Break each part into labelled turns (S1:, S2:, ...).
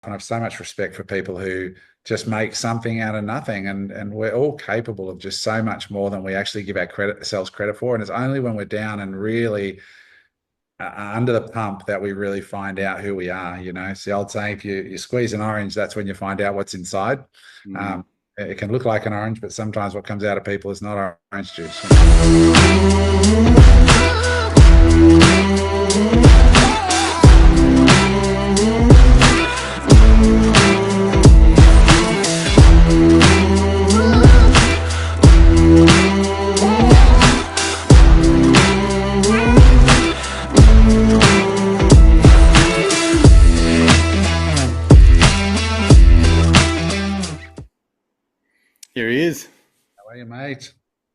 S1: and I have so much respect for people who just make something out of nothing. And we're all capable of just so much more than we actually give ourselves credit for. And it's only when we're down and really under the pump that we really find out who we are. It's the old saying, if you squeeze an orange, that's when you find out what's inside.
S2: Mm.
S1: It can look like an orange, but sometimes what comes out of people is not orange juice.
S2: Here he is.
S1: How are you, mate?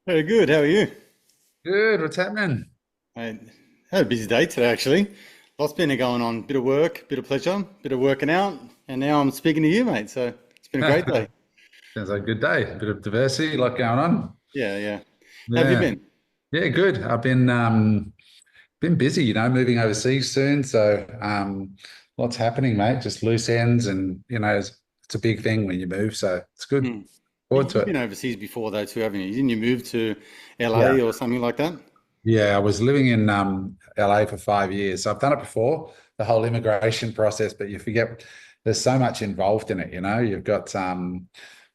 S2: Very good. How are you?
S1: Good. What's happening?
S2: I had a busy day today, actually. Lots been going on. Bit of work, bit of pleasure, bit of working out, and now I'm speaking to you, mate. So it's been a great day.
S1: Sounds like a good day. A bit of diversity, a lot going on.
S2: Yeah, yeah. How have you
S1: Yeah.
S2: been?
S1: Yeah, good. I've been busy, moving overseas soon. So lots happening, mate. Just loose ends and it's a big thing when you move. So it's good.
S2: Hmm.
S1: Forward to
S2: You've been
S1: it.
S2: overseas before, though, too, haven't you? Didn't you move to
S1: Yeah.
S2: LA or something like that?
S1: Yeah, I was living in LA for 5 years. So I've done it before, the whole immigration process, but you forget there's so much involved in it. You've got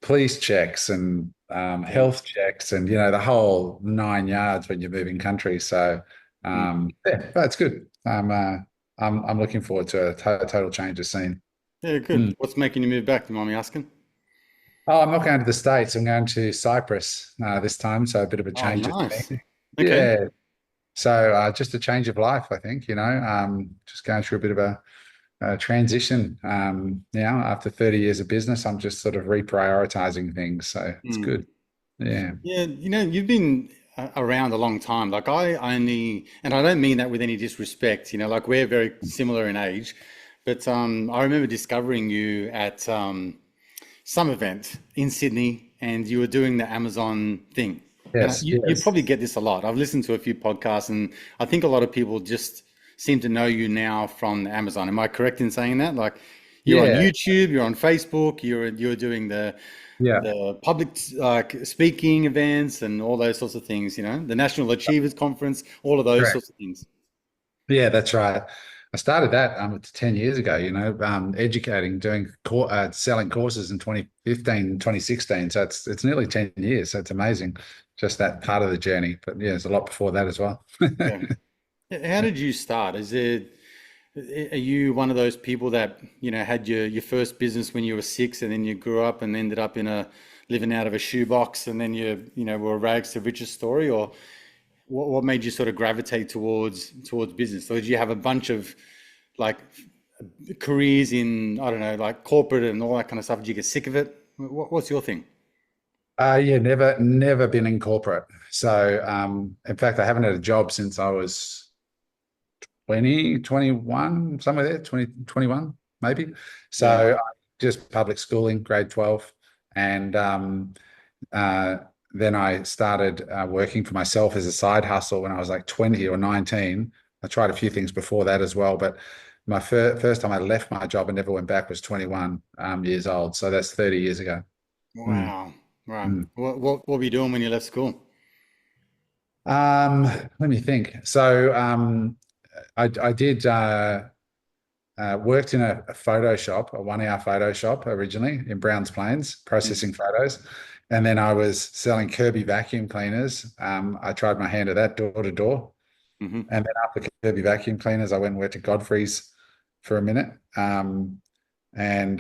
S1: police checks and
S2: Yeah.
S1: health checks and the whole 9 yards when you're moving countries. So
S2: Hmm.
S1: yeah, that's good. I'm looking forward to a total change of scene.
S2: Yeah, good.
S1: Mm.
S2: What's making you move back? Do you mind me asking?
S1: Oh, I'm not going to the States. I'm going to Cyprus this time, so a bit of a
S2: Oh,
S1: change of
S2: nice.
S1: scene.
S2: Okay.
S1: Yeah, so just a change of life, I think, just going through a bit of a transition. Now, after 30 years of business, I'm just sort of reprioritizing things. So it's
S2: Hmm.
S1: good. Yeah.
S2: Yeah, you've been around a long time. Like I only, and I don't mean that with any disrespect, like we're very similar in age, but I remember discovering you at some event in Sydney and you were doing the Amazon thing. And
S1: Yes,
S2: you
S1: yes.
S2: probably get this a lot. I've listened to a few podcasts and I think a lot of people just seem to know you now from Amazon. Am I correct in saying that? Like you're on
S1: Yeah,
S2: YouTube, you're on Facebook, you're doing
S1: yeah.
S2: the public like speaking events and all those sorts of things, the National Achievers Conference, all of those
S1: Correct.
S2: sorts of things.
S1: Yeah, that's right. I started that 10 years ago, educating, selling courses in 2015, 2016. So it's nearly 10 years. So it's amazing, just that part of the journey. But yeah, there's a lot before that as well.
S2: Yeah. How did you start? Are you one of those people that, had your first business when you were six and then you grew up and ended up living out of a shoebox and then were a rags to riches story? Or what made you sort of gravitate towards business? Or did you have a bunch of like careers in, I don't know, like corporate and all that kind of stuff? Did you get sick of it? What's your thing?
S1: Yeah, never been in corporate. So, in fact, I haven't had a job since I was 2021, somewhere there, 2021, maybe.
S2: Yeah.
S1: So, just public schooling, grade 12. And uh, then I started working for myself as a side hustle when I was like 20 or 19. I tried a few things before that as well, but my first time I left my job and never went back was 21 years old. So that's 30 years ago. Mm,
S2: Wow. Right.
S1: mm.
S2: What were you doing when you left school?
S1: Um, Let me think. So I did worked in a photo shop, a 1 hour photo shop originally in Browns Plains,
S2: Mm,
S1: processing photos. And then I was selling Kirby vacuum cleaners. I tried my hand at that door to door.
S2: hmm
S1: And then after Kirby vacuum cleaners, I went and worked at Godfrey's for a minute. And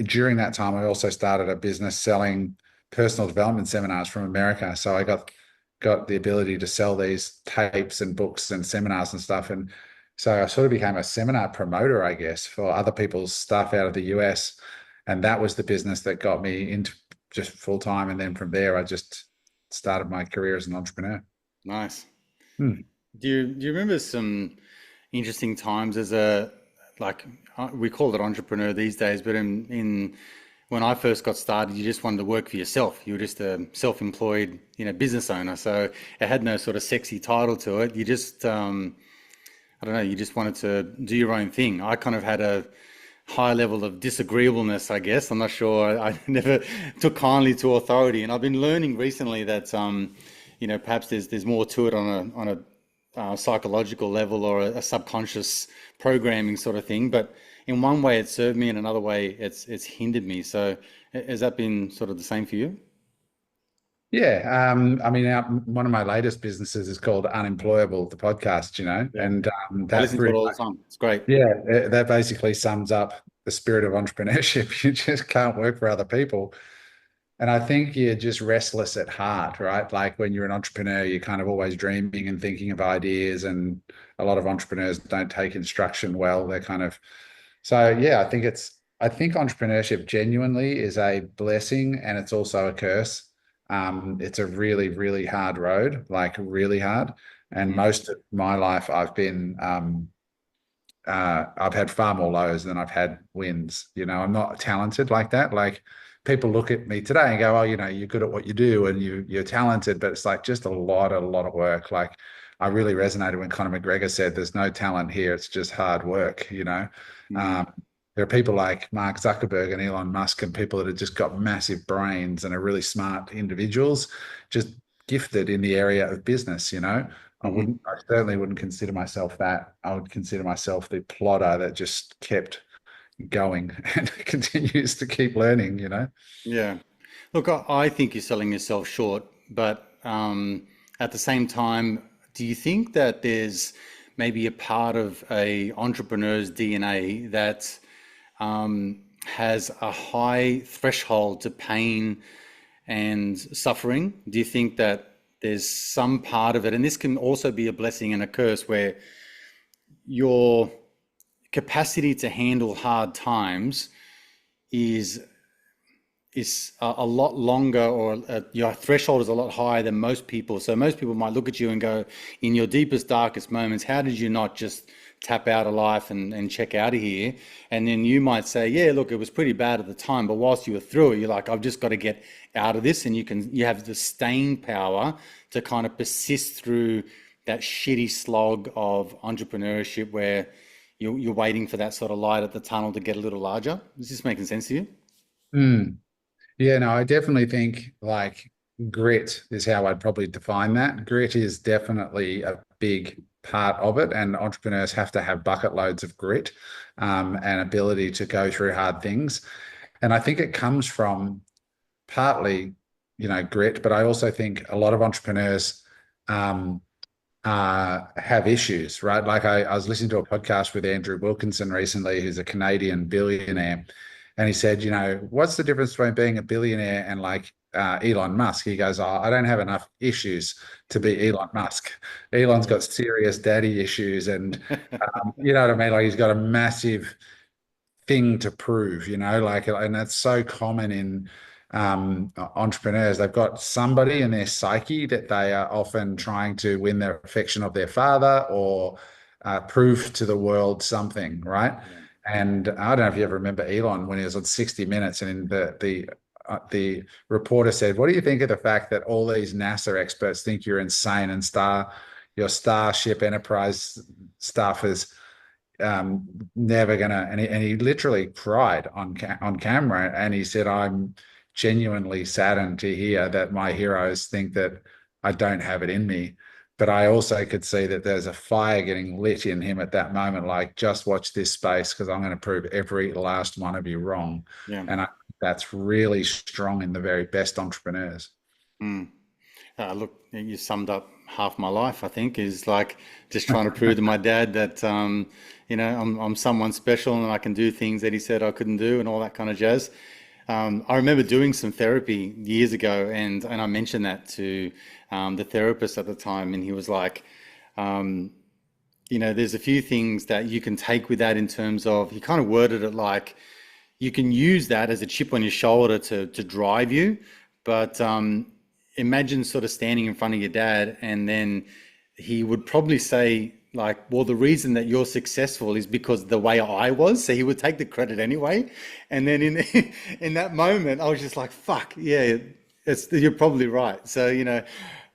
S1: during that time, I also started a business selling personal development seminars from America. So I got the ability to sell these tapes and books and seminars and stuff. And so I sort of became a seminar promoter, I guess, for other people's stuff out of the US. And that was the business that got me into just full time. And then from there, I just started my career as an entrepreneur.
S2: Nice.
S1: Hmm.
S2: Do you remember some interesting times as a like we call it entrepreneur these days, but in when I first got started, you just wanted to work for yourself. You were just a self-employed, business owner. So it had no sort of sexy title to it. You just I don't know, you just wanted to do your own thing. I kind of had high level of disagreeableness, I guess. I'm not sure. I never took kindly to authority, and I've been learning recently that perhaps there's more to it on a psychological level or a subconscious programming sort of thing. But in one way, it served me, in another way, it's hindered me. So has that been sort of the same for you?
S1: Yeah, I mean, one of my latest businesses is called Unemployable, the podcast,
S2: Yeah,
S1: and
S2: I
S1: that
S2: listen to it
S1: pretty
S2: all the
S1: much,
S2: time. It's great.
S1: yeah, that basically sums up the spirit of entrepreneurship. You just can't work for other people. And I think you're just restless at heart, right? Like when you're an entrepreneur, you're kind of always dreaming and thinking of ideas. And a lot of entrepreneurs don't take instruction well. They're kind of, so yeah, I think entrepreneurship genuinely is a blessing and it's also a curse. It's a really, really hard road, like really hard. And
S2: Hmm.
S1: most of my life, I've had far more lows than I've had wins. I'm not talented like that. Like people look at me today and go, "Oh, you're good at what you do and you're talented," but it's like just a lot of work. Like I really resonated when Conor McGregor said, "There's no talent here. It's just hard work."
S2: Hmm.
S1: Um, there are people like Mark Zuckerberg and Elon Musk and people that have just got massive brains and are really smart individuals, just gifted in the area of business.
S2: Hmm.
S1: I certainly wouldn't consider myself that. I would consider myself the plodder that just kept going and continues to keep learning.
S2: Yeah. Look, I think you're selling yourself short, but at the same time, do you think that there's maybe a part of a entrepreneur's DNA that has a high threshold to pain and suffering? Do you think that there's some part of it, and this can also be a blessing and a curse, where your capacity to handle hard times is a lot longer, or your threshold is a lot higher than most people. So most people might look at you and go, in your deepest, darkest moments, how did you not just tap out of life and check out of here? And then you might say, yeah, look, it was pretty bad at the time, but whilst you were through it, you're like, I've just got to get out of this. And you have the staying power to kind of persist through that shitty slog of entrepreneurship where you're waiting for that sort of light at the tunnel to get a little larger. Is this making sense to you?
S1: Mm. Yeah, no, I definitely think like grit is how I'd probably define that. Grit is definitely a big part of it, and entrepreneurs have to have bucket loads of grit and ability to go through hard things. And I think it comes from partly, grit, but I also think a lot of entrepreneurs um, have issues, right? Like I was listening to a podcast with Andrew Wilkinson recently, who's a Canadian billionaire, and he said, what's the difference between being a billionaire and like Elon Musk? He goes, oh, I don't have enough issues to be Elon Musk. Elon's got serious daddy issues, and you know what I mean? Like he's got a massive thing to prove, like, and that's so common in entrepreneurs. They've got somebody in their psyche that they are often trying to win the affection of their father or prove to the world something, right?
S2: Yeah.
S1: And I don't know if you ever remember Elon when he was on 60 Minutes, and the reporter said, "What do you think of the fact that all these NASA experts think you're insane and your Starship Enterprise stuff is never gonna," and he literally cried on camera, and he said, "I'm genuinely saddened to hear that my heroes think that I don't have it in me." But I also could see that there's a fire getting lit in him at that moment, like, just watch this space because I'm going to prove every last one of you wrong.
S2: Yeah.
S1: And that's really strong in the very best entrepreneurs.
S2: Mm. Look, you summed up half my life, I think, is like just trying to prove to my dad that, I'm someone special and I can do things that he said I couldn't do and all that kind of jazz. I remember doing some therapy years ago, and I mentioned that to the therapist at the time, and he was like, um, there's a few things that you can take with that in terms of, he kind of worded it like, you can use that as a chip on your shoulder to drive you, but imagine sort of standing in front of your dad, and then he would probably say like, well, the reason that you're successful is because the way I was. So he would take the credit anyway. And then in in that moment, I was just like, fuck, yeah, you're probably right. So,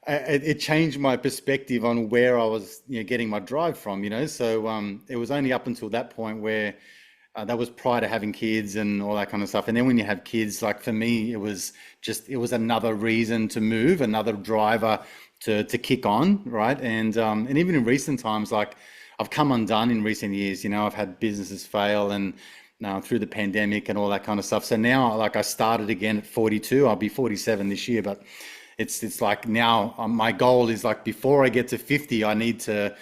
S2: it changed my perspective on where I was, getting my drive from. So it was only up until that point where That was prior to having kids and all that kind of stuff. And then when you have kids, like for me, it was another reason to move, another driver to kick on, right? And even in recent times, like I've come undone in recent years. You know, I've had businesses fail and through the pandemic and all that kind of stuff. So now, like I started again at 42. I'll be 47 this year, but it's like now my goal is like before I get to 50, I need to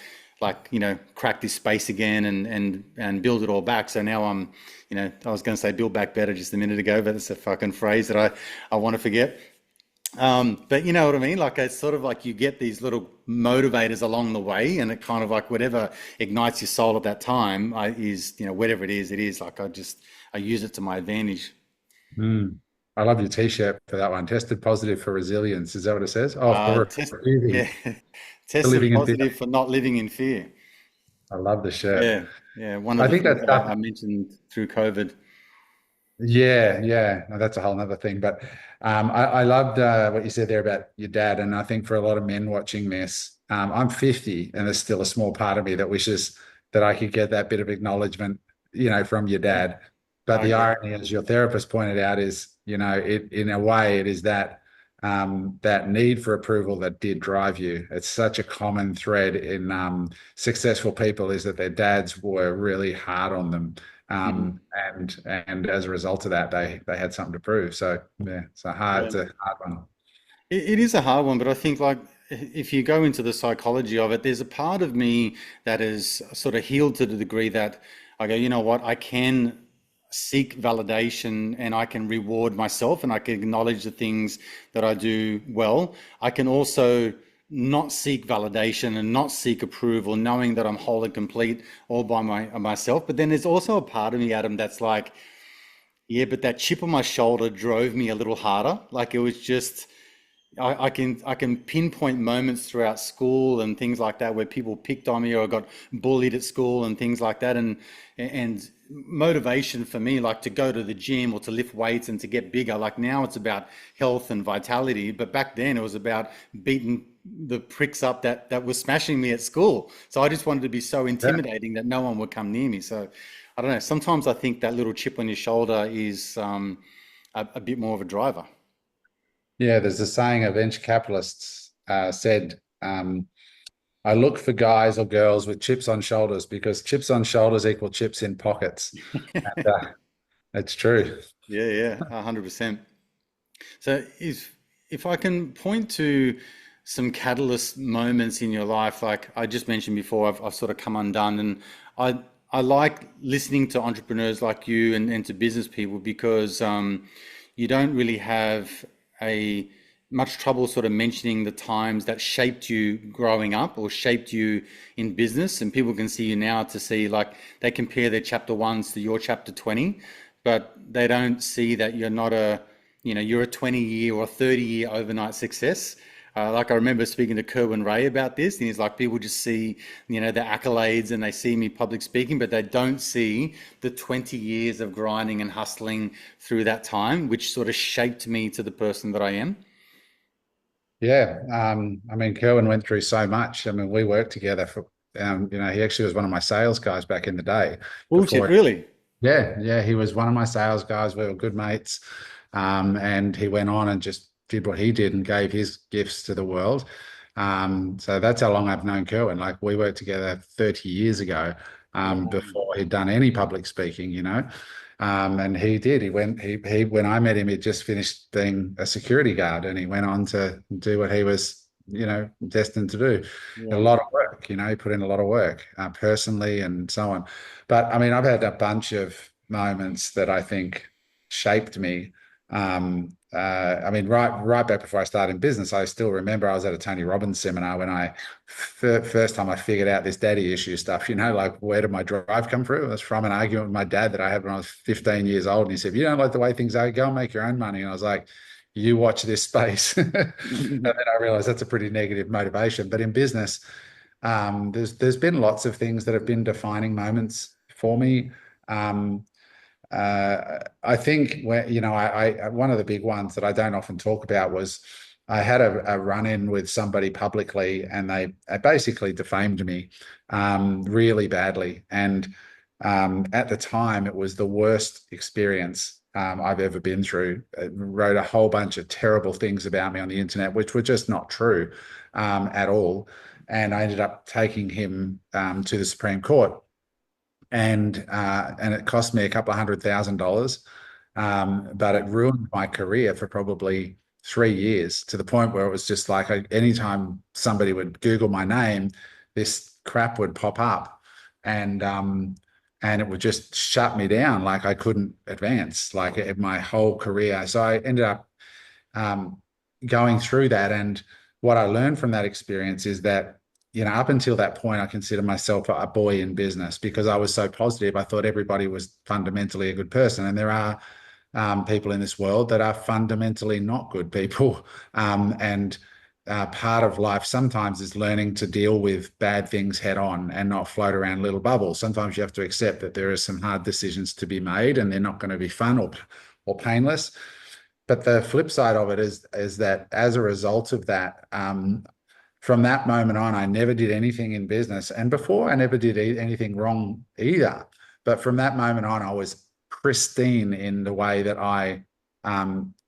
S2: like crack this space again and build it all back. So now I was going to say build back better just a minute ago, but it's a fucking phrase that I want to forget. But you know what I mean? Like it's sort of like you get these little motivators along the way, and it kind of like whatever ignites your soul at that time is whatever it is like I use it to my advantage.
S1: Mm. I love your t-shirt for that one. Tested positive for resilience. Is that what it says? Oh, for
S2: Test
S1: refusing,
S2: Yeah,
S1: for
S2: tested
S1: living in fear.
S2: positive for not living in fear.
S1: I love the shirt.
S2: Yeah, yeah. One of
S1: I
S2: the
S1: think
S2: things
S1: that's
S2: I
S1: stuff.
S2: mentioned through COVID.
S1: Yeah, yeah. No, that's a whole nother thing. But I loved what you said there about your dad. And I think for a lot of men watching this, I'm 50 and there's still a small part of me that wishes that I could get that bit of acknowledgement, from your
S2: Yeah,
S1: dad. But
S2: I
S1: the
S2: agree.
S1: irony, as your therapist pointed out, is, it in a way it is that that need for approval that did drive you. It's such a common thread in successful people is that their dads were really hard on them.
S2: Mhm.
S1: And as a result of that, they had something to prove. So yeah,
S2: Yeah.
S1: it's a hard one.
S2: It is a hard one, but I think like if you go into the psychology of it, there's a part of me that is sort of healed to the degree that I go, you know what, I can seek validation and I can reward myself and I can acknowledge the things that I do well. I can also not seek validation and not seek approval, knowing that I'm whole and complete all by myself. But then there's also a part of me, Adam, that's like, yeah, but that chip on my shoulder drove me a little harder. Like it was just I can pinpoint moments throughout school and things like that where people picked on me or I got bullied at school and things like that. And motivation for me, like to go to the gym or to lift weights and to get bigger. Like now it's about health and vitality, but back then it was about beating the pricks up that was smashing me at school. So I just wanted to be so
S1: Yeah.
S2: intimidating that no one would come near me. So I don't know. Sometimes I think that little chip on your shoulder is a bit more of a driver.
S1: Yeah, there's a saying a venture capitalists said, I look for guys or girls with chips on shoulders because chips on shoulders equal chips in pockets. And, it's true.
S2: Yeah, yeah, 100%. So if I can point to some catalyst moments in your life, like I just mentioned before, I've sort of come undone, and I like listening to entrepreneurs like you and to business people because you don't really have a much trouble sort of mentioning the times that shaped you growing up or shaped you in business, and people can see you now to see like they compare their chapter ones to your chapter 20, but they don't see that you're not you're a 20-year or 30-year overnight success. Like I remember speaking to Kerwin Ray about this, and he's like, people just see, the accolades and they see me public speaking, but they don't see the 20 years of grinding and hustling through that time, which sort of shaped me to the person that I am.
S1: Yeah. I mean, Kerwin went through so much. I mean, we worked together for, he actually was one of my sales guys back in the day
S2: Bullshit,
S1: before.
S2: really.
S1: Yeah, yeah, he was one of my sales guys. We were good mates. And he went on and just did what he did and gave his gifts to the world. So that's how long I've known Kerwin. Like we worked together 30 years ago,
S2: Wow.
S1: before he'd done any public speaking. And he did. He when I met him, he'd just finished being a security guard and he went on to do what he was, destined to do. A
S2: Yeah.
S1: lot of work, he put in a lot of work, personally and so on. But I mean, I've had a bunch of moments that I think shaped me. I mean, right back before I started in business, I still remember I was at a Tony Robbins seminar when first time I figured out this daddy issue stuff. Like where did my drive come from? It was from an argument with my dad that I had when I was 15 years old, and he said, "You don't like the way things are, go and make your own money." And I was like, "You watch this space." And then I realized that's a pretty negative motivation. But in business, there's been lots of things that have been defining moments for me. Um, I think one of the big ones that I don't often talk about was I had a run-in with somebody publicly, and they basically defamed me really badly. And At the time, it was the worst experience I've ever been through. It wrote a whole bunch of terrible things about me on the internet, which were just not true at all. And I ended up taking him to the Supreme Court, and it cost me a couple of $100,000. But it ruined my career for probably 3 years, to the point where it was just like anytime somebody would Google my name, this crap would pop up, and and it would just shut me down. Like I couldn't advance like in my whole career. So I ended up um, going through that. And what I learned from that experience is that, up until that point, I consider myself a boy in business because I was so positive. I thought everybody was fundamentally a good person. And there are people in this world that are fundamentally not good people. And part of life sometimes is learning to deal with bad things head on and not float around little bubbles. Sometimes you have to accept that there are some hard decisions to be made and they're not going to be fun or painless. But the flip side of it is that as a result of that, from that moment on, I never did anything in business. And before, I never did anything wrong either. But from that moment on, I was pristine in the way that I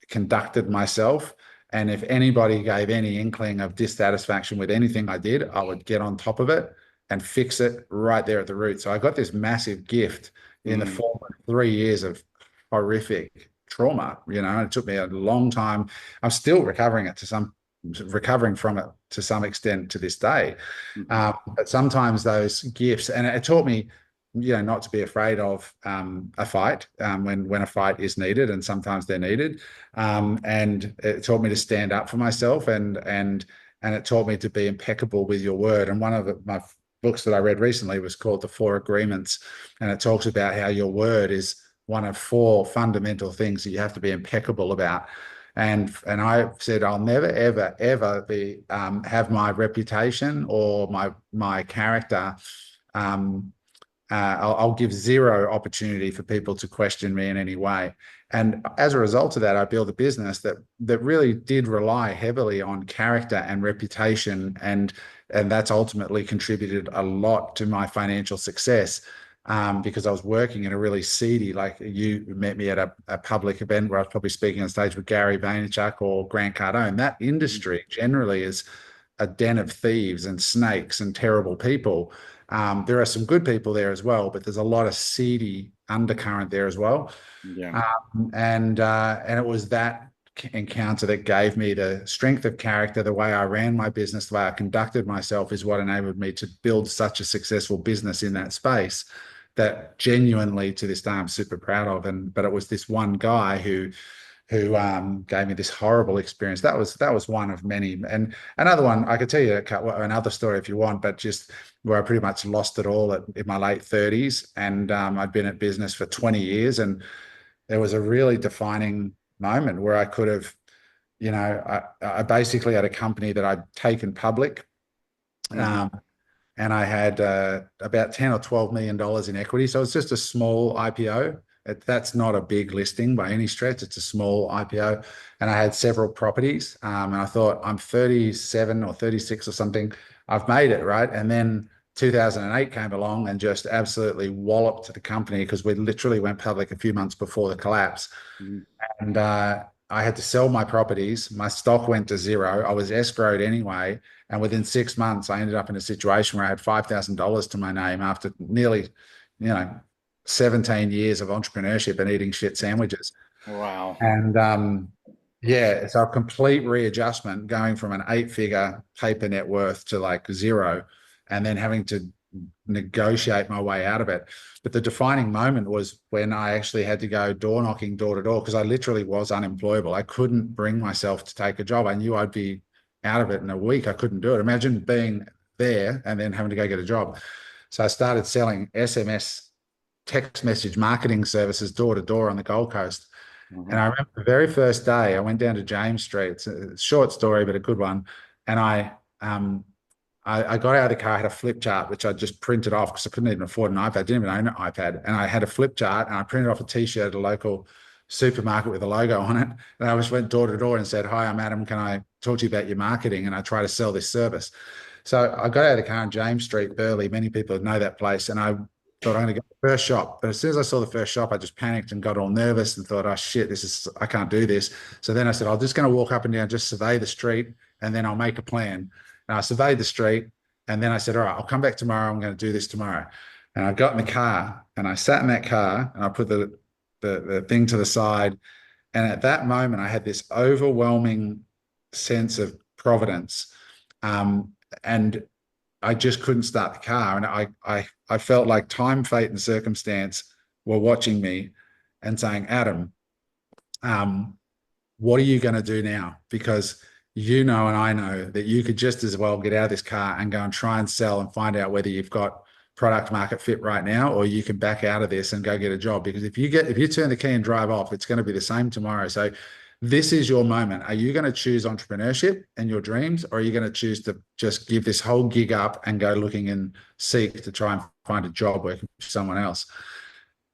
S1: conducted myself. And if anybody gave any inkling of dissatisfaction with anything I did, I would get on top of it and fix it right there at the root. So I got this massive gift in the
S2: Mm.
S1: form of 3 years of horrific trauma. It took me a long time. I'm still recovering from it to some extent to this day.
S2: Mhm.
S1: But sometimes those gifts, and it taught me, not to be afraid of a fight when a fight is needed, and sometimes they're needed. And it taught me to stand up for myself, and it taught me to be impeccable with your word. And one of my books that I read recently was called The Four Agreements, and it talks about how your word is one of four fundamental things that you have to be impeccable about. And I said I'll never ever ever be have my reputation or my character. Um, I'll give zero opportunity for people to question me in any way. And as a result of that, I built a business that really did rely heavily on character and reputation, and that's ultimately contributed a lot to my financial success. Because I was working in a really seedy, like you met me at a public event where I was probably speaking on stage with Gary Vaynerchuk or Grant Cardone. That industry generally is a den of thieves and snakes and terrible people. There are some good people there as well, but there's a lot of seedy undercurrent there as well.
S2: Yeah.
S1: And it was that encounter that gave me the strength of character. The way I ran my business, the way I conducted myself, is what enabled me to build such a successful business in that space that genuinely to this day I'm super proud of. But it was this one guy who gave me this horrible experience. That was one of many. And another one, I could tell you another story if you want, but just where I pretty much lost it all in my late 30s. And I'd been at business for 20 years. And there was a really defining moment where I could have, I basically had a company that I'd taken public.
S2: Mhm.
S1: Um, and I had about 10 or $12 million in equity. So it's just a small IPO. That's not a big listing by any stretch. It's a small IPO. And I had several properties. And I thought, I'm 37 or 36 or something. I've made it, right? And then 2008 came along and just absolutely walloped the company because we literally went public a few months before the collapse.
S2: Mhm.
S1: And I had to sell my properties. My stock went to zero. I was escrowed anyway. And within 6 months, I ended up in a situation where I had $5,000 to my name after nearly, you know, 17 years of entrepreneurship and eating shit sandwiches.
S2: Wow.
S1: And yeah, so a complete readjustment going from an eight-figure paper net worth to like zero, and then having to negotiate my way out of it. But the defining moment was when I actually had to go door knocking door to door because I literally was unemployable. I couldn't bring myself to take a job. I knew I'd be out of it in a week. I couldn't do it. Imagine being there and then having to go get a job. So I started selling SMS text message marketing services door to door on the Gold Coast. And
S2: Mhm.
S1: I remember the very first day I went down to James Street. It's a short story, but a good one. And I got out of the car, I had a flip chart, which I just printed off because I couldn't even afford an iPad. I didn't even own an iPad. And I had a flip chart and I printed off a t-shirt at a local supermarket with a logo on it. And I just went door to door and said, "Hi, I'm Adam. Can I talk to you about your marketing?" And I try to sell this service. So I got out of the car on James Street, Burley. Many people know that place. And I thought I'm going to go to the first shop. But as soon as I saw the first shop, I just panicked and got all nervous and thought, oh shit, I can't do this. So then I said, I'm just going to walk up and down, just survey the street, and then I'll make a plan. And I surveyed the street, and then I said, all right, I'll come back tomorrow. I'm going to do this tomorrow. And I got in the car and I sat in that car and I put the thing to the side. And at that moment, I had this overwhelming sense of providence. And I just couldn't start the car. And I felt like time, fate, and circumstance were watching me and saying, Adam, um, what are you going to do now? Because you know, and I know that you could just as well get out of this car and go and try and sell and find out whether you've got product market fit right now, or you can back out of this and go get a job. Because if you turn the key and drive off, it's going to be the same tomorrow. So this is your moment. Are you going to choose entrepreneurship and your dreams, or are you going to choose to just give this whole gig up and go looking and seek to try and find a job working for someone else?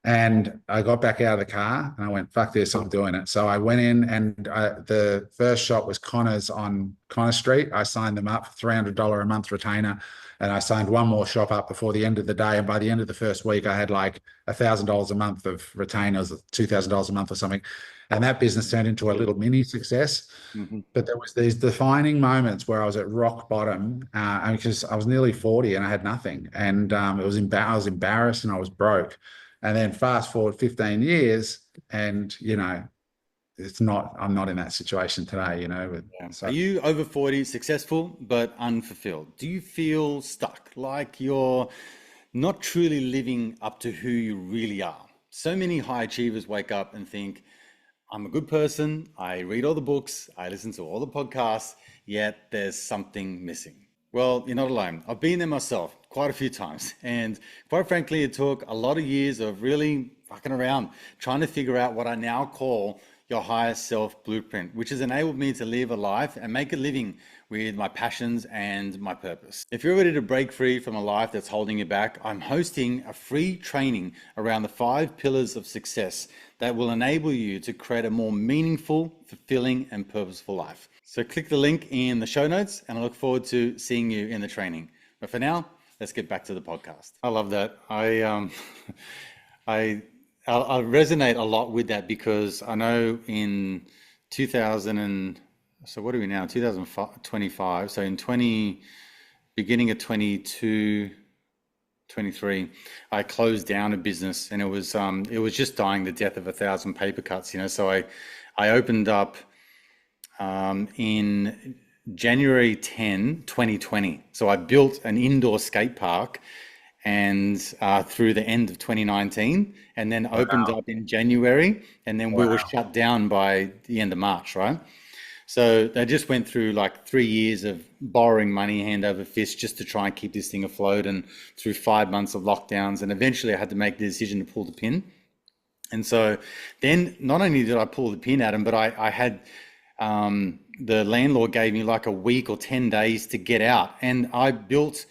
S1: And I got back out of the car and I went, fuck this, I'm doing it. So I went in, and the first shop was Connor's on Connor Street. I signed them up for $300 a month retainer. And I signed one more shop up before the end of the day. And by the end of the first week, I had like $1,000 a month of retainers, $2,000 a month or something. And that business turned into a little mini success.
S2: Mhm.
S1: But there was these defining moments where I was at rock bottom, because I was nearly 40 and I had nothing. And I was embarrassed and I was broke. And then fast forward 15 years, and I'm not in that situation today,
S2: Yeah. Are
S1: so
S2: you over 40, successful but unfulfilled? Do you feel stuck, like you're not truly living up to who you really are? So many high achievers wake up and think, I'm a good person, I read all the books, I listen to all the podcasts, yet there's something missing. Well, you're not alone. I've been there myself quite a few times. And quite frankly, it took a lot of years of really fucking around, trying to figure out what I now call your higher self blueprint, which has enabled me to live a life and make a living with my passions and my purpose. If you're ready to break free from a life that's holding you back, I'm hosting a free training around the 5 pillars of success that will enable you to create a more meaningful, fulfilling, and purposeful life. So click the link in the show notes, and I look forward to seeing you in the training. But for now, let's get back to the podcast. I love that. I resonate a lot with that, because I know in 2000 and so what are we now? 2025. So in beginning of 22, 23, I closed down a business, and it was just dying the death of 1,000 paper cuts. So I opened up in January 10, 2020. So I built an indoor skate park, and through the end of 2019, and then opened
S1: wow,
S2: up in January, and then we were
S1: wow.
S2: shut down by the end of March, right? So they just went through like 3 years of borrowing money hand over fist just to try and keep this thing afloat, and through 5 months of lockdowns. And eventually I had to make the decision to pull the pin. And so then not only did I pull the pin, Adam, but I had the landlord gave me like a week or 10 days to get out. And I built,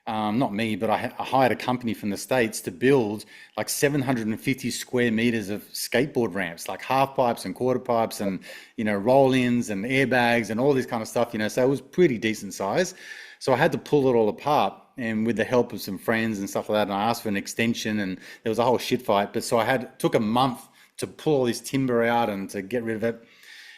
S2: not me, but I hired a company from the States to build like 750 square meters of skateboard ramps, like half pipes and quarter pipes and, roll-ins and airbags and all this kind of stuff, so it was pretty decent size. So I had to pull it all apart, and with the help of some friends and stuff like that, and I asked for an extension, and there was a whole shit fight. But so took a month to pull all this timber out and to get rid of it.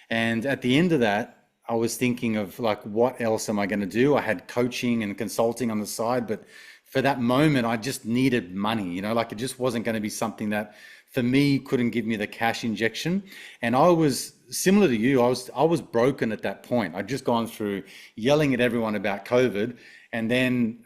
S2: And at the end of that, I was thinking of like, what else am I going to do? I had coaching and consulting on the side, but for that moment, I just needed money, like it just wasn't going to be something that for me couldn't give me the cash injection. And I was similar to you. I was broken at that point. I'd just gone through yelling at everyone about COVID, and then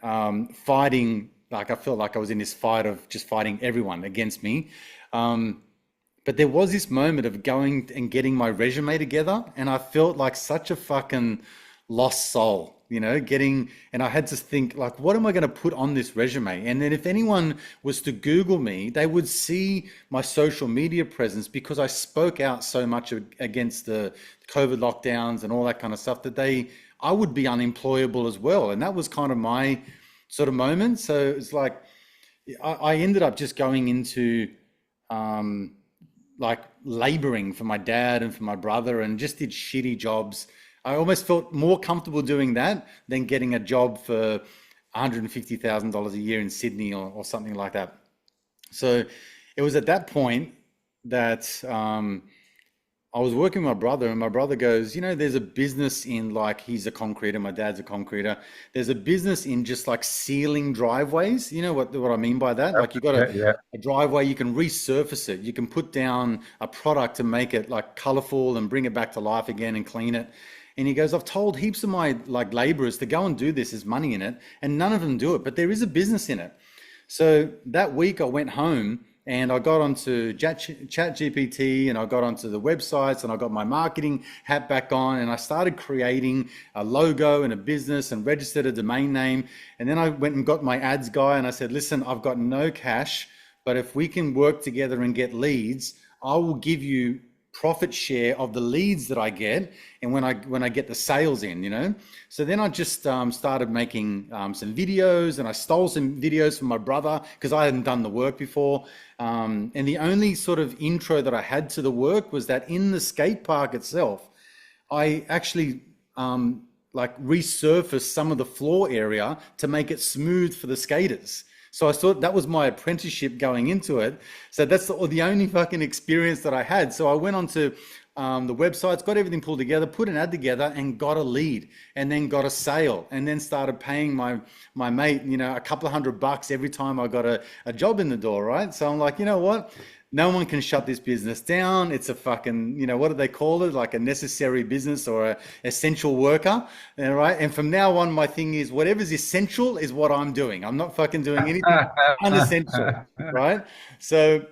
S2: fighting, like I felt like I was in this fight of just fighting everyone against me. But there was this moment of going and getting my resume together, and I felt like such a fucking lost soul, and I had to think like, what am I going to put on this resume? And then if anyone was to Google me, they would see my social media presence, because I spoke out so much against the COVID lockdowns and all that kind of stuff, that I would be unemployable as well. And that was kind of my sort of moment. So it's like, I ended up just going into, like laboring for my dad and for my brother, and just did shitty jobs. I almost felt more comfortable doing that than getting a job for $150,000 a year in Sydney or something like that. So it was at that point that I was working with my brother, and my brother goes, there's a business in, like, he's a concreter, my dad's a concreter. There's a business in just like sealing driveways. You know what I mean by that? Like, you got
S1: Yeah, yeah.
S2: a driveway, you can resurface it, you can put down a product to make it like colorful and bring it back to life again and clean it. And he goes, I've told heaps of my like laborers to go and do this, there's money in it, and none of them do it, but there is a business in it. So that week I went home and I got onto Chat GPT, and I got onto the websites, and I got my marketing hat back on, and I started creating a logo and a business and registered a domain name. And then I went and got my ads guy, and I said, listen, I've got no cash, but if we can work together and get leads, I will give you profit share of the leads that I get, and when I get the sales in. So then I just started making some videos, and I stole some videos from my brother because I hadn't done the work before. And the only sort of intro that I had to the work was that in the skate park itself, I actually like resurfaced some of the floor area to make it smooth for the skaters. So I thought that was my apprenticeship going into it. So that's the only fucking experience that I had. So I went onto the websites, got everything pulled together, put an ad together, and got a lead, and then got a sale, and then started paying my mate, a couple of $100 every time I got a job in the door, right? So I'm like, you know what? No one can shut this business down. It's a fucking, what do they call it? Like a necessary business or a essential worker, right? And from now on, my thing is whatever's essential is what I'm doing. I'm not fucking doing anything unessential, right? So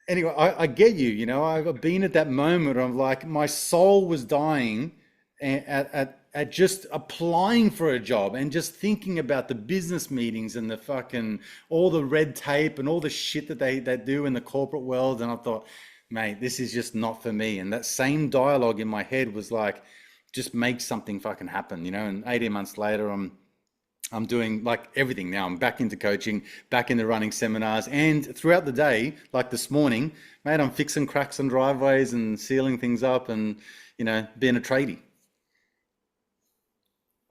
S2: anyway, I get you. I've been at that moment where I'm like, my soul was dying at just applying for a job and just thinking about the business meetings and the fucking all the red tape and all the shit that they do in the corporate world. And I thought, mate, this is just not for me. And that same dialogue in my head was like, just make something fucking happen. And 18 months later, I'm doing like everything now. I'm back into coaching, back into running seminars, and throughout the day, like this morning, mate, I'm fixing cracks on driveways and sealing things up, and being a tradie.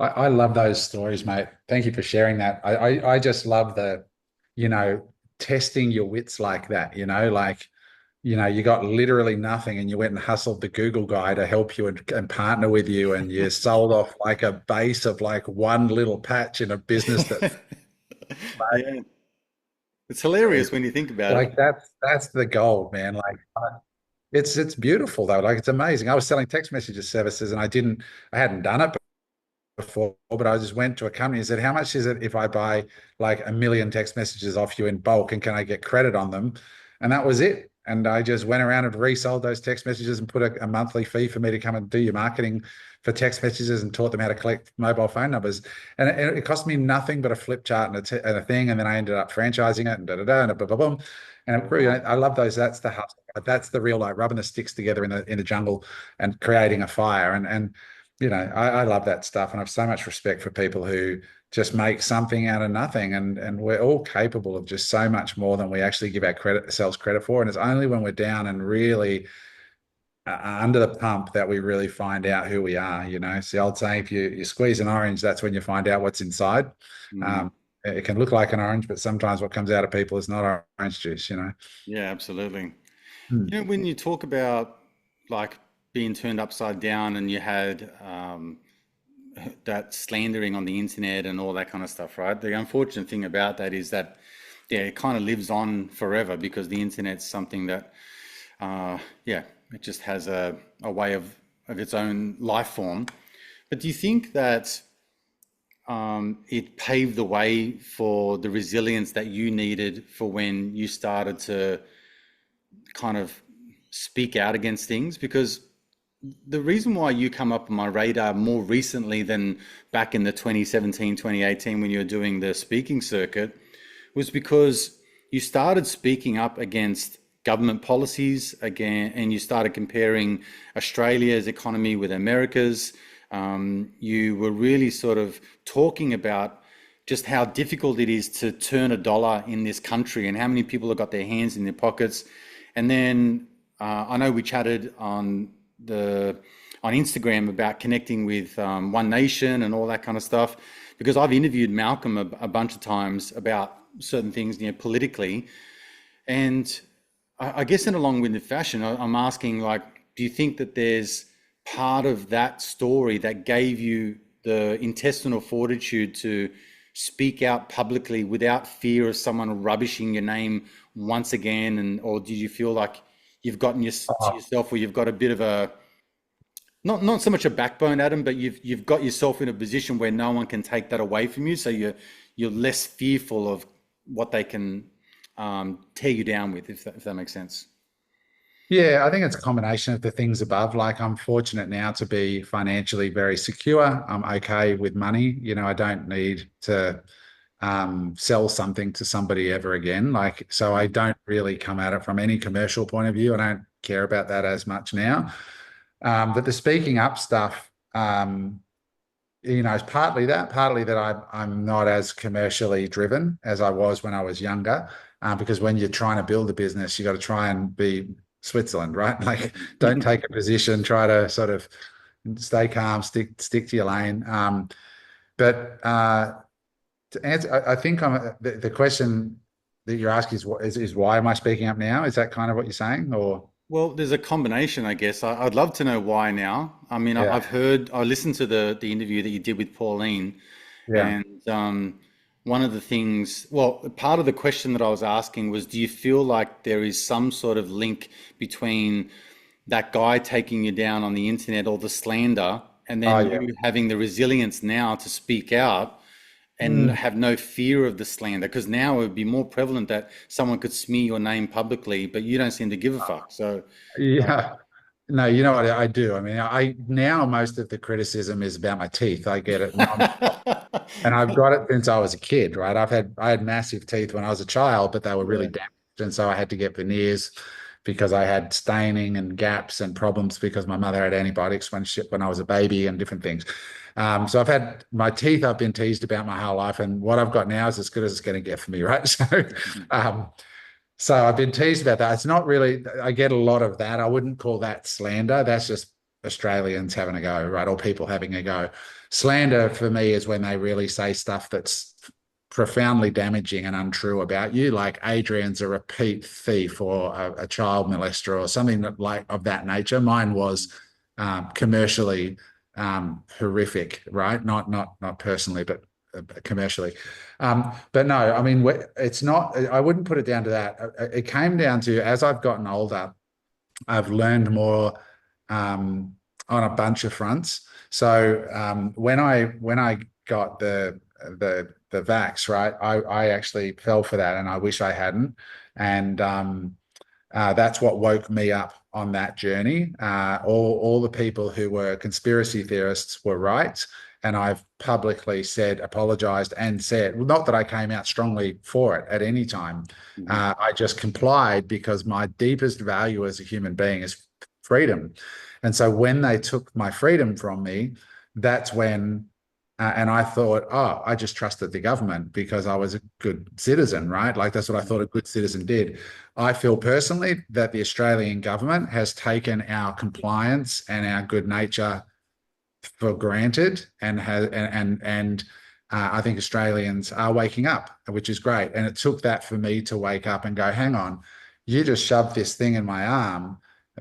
S1: I love those stories, mate. Thank you for sharing that. I just love the, you know, testing your wits like that, like, you got literally nothing and you went and hustled the Google guy to help you and partner with you, and you sold off like a base of like one little patch in a business that
S2: Yeah, it's hilarious when you think about it.
S1: like that's the gold, man. Like it's beautiful though. Like it's amazing. I was selling text messages services and I hadn't done it before, but I just went to a company and said, how much is it if I buy like 1 million text messages off you in bulk, and can I get credit on them? And that was it. And I just went around and resold those text messages and put a monthly fee for me to come and do your marketing for text messages, and taught them how to collect mobile phone numbers. And it cost me nothing but a flip chart and a thing. And then I ended up franchising it and da da da and boom, boom, boom. And it grew. I love those. That's the hustle. That's the real, like, rubbing the sticks together in the jungle and creating a fire. And I love that stuff, and I have so much respect for people who just make something out of nothing. And we're all capable of just so much more than we actually give ourselves credit for. And it's only when we're down and really under the pump that we really find out who we are. It's the old saying: if you squeeze an orange, that's when you find out what's inside.
S2: Mm,
S1: It can look like an orange, but sometimes what comes out of people is not orange juice.
S2: yeah, absolutely.
S1: Hmm.
S2: When you talk about like being turned upside down, and you had that slandering on the internet and all that kind of stuff, right? The unfortunate thing about that is that, yeah, it kind of lives on forever, because the internet's something that, yeah, it just has a way of its own life form. But do you think that it paved the way for the resilience that you needed for when you started to kind of speak out against things? Because the reason why you come up on my radar more recently than back in the 2017, 2018, when you were doing the speaking circuit, was because you started speaking up against government policies again, and you started comparing Australia's economy with America's. You were really sort of talking about just how difficult it is to turn a dollar in this country, and how many people have got their hands in their pockets. And then I know we chatted on Instagram about connecting with One Nation and all that kind of stuff, because I've interviewed Malcolm a bunch of times about certain things, politically. And I guess in a long-winded fashion, I'm asking, like, do you think that there's part of that story that gave you the intestinal fortitude to speak out publicly without fear of someone rubbishing your name once again? And or did you feel like you've gotten to
S1: Oh,
S2: yourself where you've got a bit of a not so much a backbone, Adam, but you've got yourself in a position where no one can take that away from you, so you're less fearful of what they can tear you down with, if that makes sense.
S1: yeah, I think it's a combination of the things above. Like I'm fortunate now to be financially very secure. I'm okay with money. I don't need to sell something to somebody ever again. Like, so I don't really come at it from any commercial point of view. I don't care about that as much now. But the speaking up stuff, is partly that I'm not as commercially driven as I was when I was younger. Because when you're trying to build a business, you got to try and be Switzerland, right? Like, don't take a position, try to sort of stay calm, stick to your lane. But to answer, I think the question that you're asking is why am I speaking up now? Is that kind of what you're saying, or
S2: Well, there's a combination, I guess. I'd love to know why now. I mean,
S1: yeah,
S2: I listened to the interview that you did with Pauline,
S1: yeah.
S2: and one of the things, well, part of the question that I was asking was, do you feel like there is some sort of link between that guy taking you down on the internet or the slander, and
S1: Oh
S2: then
S1: yeah.
S2: you having the resilience now to speak out and have no fear of the slander? Because now it would be more prevalent that someone could smear your name publicly, but you don't seem to give a fuck. So,
S1: Yeah. No, you know what I do. I mean, I now most of the criticism is about my teeth. I get it non, and I've got it since I was a kid, right? I had massive teeth when I was a child, but they were really
S2: yeah.
S1: damaged, and so I had to get veneers because I had staining and gaps and problems because my mother had antibiotics when I was a baby and different things. So I've had my teeth. I've been teased about my whole life, and what I've got now is as good as it's going to get for me, right? Um, so I've been teased about that. It's not really, I get a lot of that. I wouldn't call that slander. That's just Australians having a go, right? Or people having a go. Slander for me is when they really say stuff that's profoundly damaging and untrue about you, like Adrian's a repeat thief or a child molester or something that like of that nature. Mine was commercially horrific, right? Not personally, but commercially. But no, I mean, it's not, I wouldn't put it down to that. It came down to as I've gotten older, I've learned more on a bunch of fronts. So when I got the vax, right, I actually fell for that and I wish I hadn't. And that's what woke me up on that journey. All the people who were conspiracy theorists were right, and I've publicly said, apologized, and said, well, not that I came out strongly for it at any time.
S2: Mhm.
S1: I just complied because my deepest value as a human being is freedom. And so when they took my freedom from me, that's when. And I thought, oh, I just trusted the government because I was a good citizen, right? Like that's what I thought a good citizen did. I feel personally that the Australian government has taken our compliance and our good nature for granted, and I think Australians are waking up, which is great. And it took that for me to wake up and go, hang on, you just shoved this thing in my arm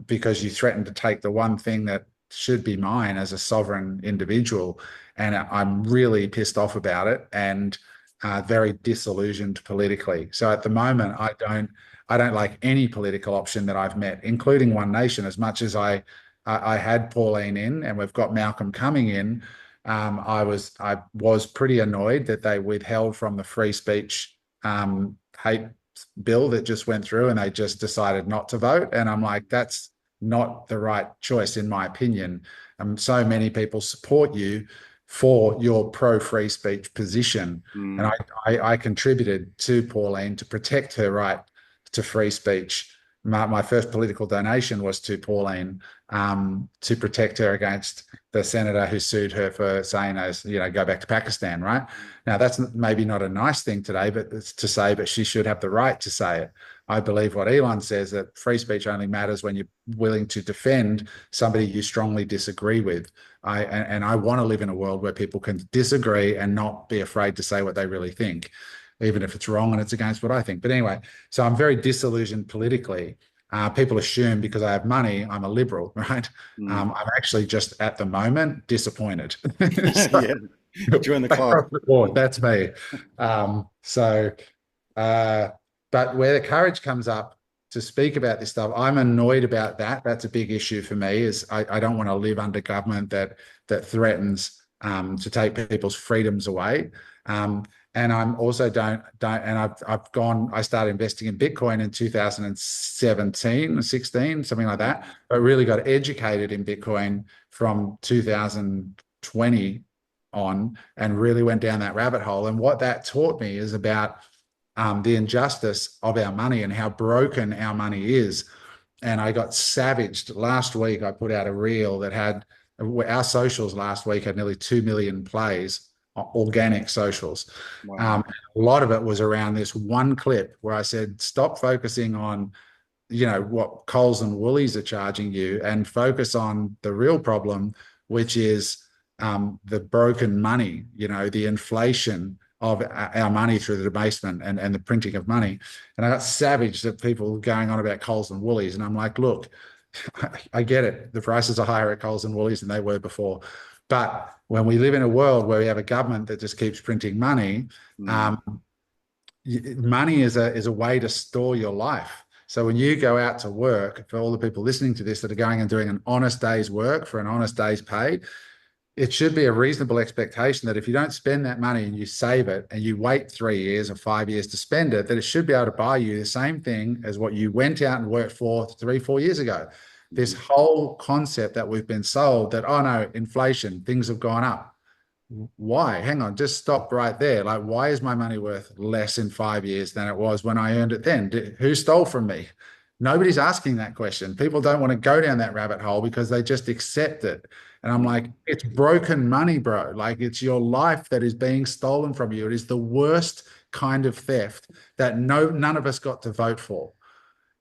S1: because you threatened to take the one thing that should be mine as a sovereign individual. And I'm really pissed off about it and very disillusioned politically. So at the moment, I don't like any political option that I've met, including One Nation, as much as I had Pauline in, and we've got Malcolm coming in. I was pretty annoyed that they withheld from the free speech hate bill that just went through, and they just decided not to vote. And I'm like, that's not the right choice, in my opinion. So many people support you for your pro free speech position, and
S2: Mm.
S1: I contributed to Pauline to protect her right to free speech. My first political donation was to Pauline to protect her against the senator who sued her for saying, go back to Pakistan, right? Now, that's maybe not a nice thing today, but it's to say, but she should have the right to say it. I believe what Elon says, that free speech only matters when you're willing to defend somebody you strongly disagree with. I want to live in a world where people can disagree and not be afraid to say what they really think. even if it's wrong and it's against what I think. But anyway, so I'm very disillusioned politically. People assume because I have money, I'm a liberal, right?
S2: Mm.
S1: I'm actually just at the moment disappointed. So,
S2: Yeah. Join the club.
S1: that's me. So, uh, but where the courage comes up to speak about this stuff, I'm annoyed about that. That's a big issue for me. Is I don't want to live under government that threatens to take people's freedoms away. And I'm also don't and I've gone. I started investing in Bitcoin in 2017 or 16, something like that. But really got educated in Bitcoin from 2020 on, and really went down that rabbit hole. And what that taught me is about the injustice of our money and how broken our money is. And I got savaged last week. I put out a reel that had our socials last week had nearly 2 million plays, organic socials.
S2: Wow.
S1: A lot of it was around this one clip where I said, stop focusing on what Coles and Woolies are charging you, and focus on the real problem, which is the broken money, the inflation of our money through the debasement and the printing of money. And I got savaged at people going on about Coles and Woolies. And I'm like, look, I get it. The prices are higher at Coles and Woolies than they were before. But when we live in a world where we have a government that just keeps printing money,
S2: Mm.
S1: money is a way to store your life. So when you go out to work, for all the people listening to this that are going and doing an honest day's work for an honest day's pay, it should be a reasonable expectation that if you don't spend that money and you save it and you wait 3 years or 5 years to spend it, that it should be able to buy you the same thing as what you went out and worked for 3, 4 years ago. This whole concept that we've been sold that, oh no, inflation, things have gone up. Why? Hang on, just stop right there. Like, why is my money worth less in 5 years than it was when I earned it then? Who stole from me? Nobody's asking that question. People don't want to go down that rabbit hole because they just accept it. And I'm like, it's broken money, bro. Like, it's your life that is being stolen from you. It is the worst kind of theft that none of us got to vote for.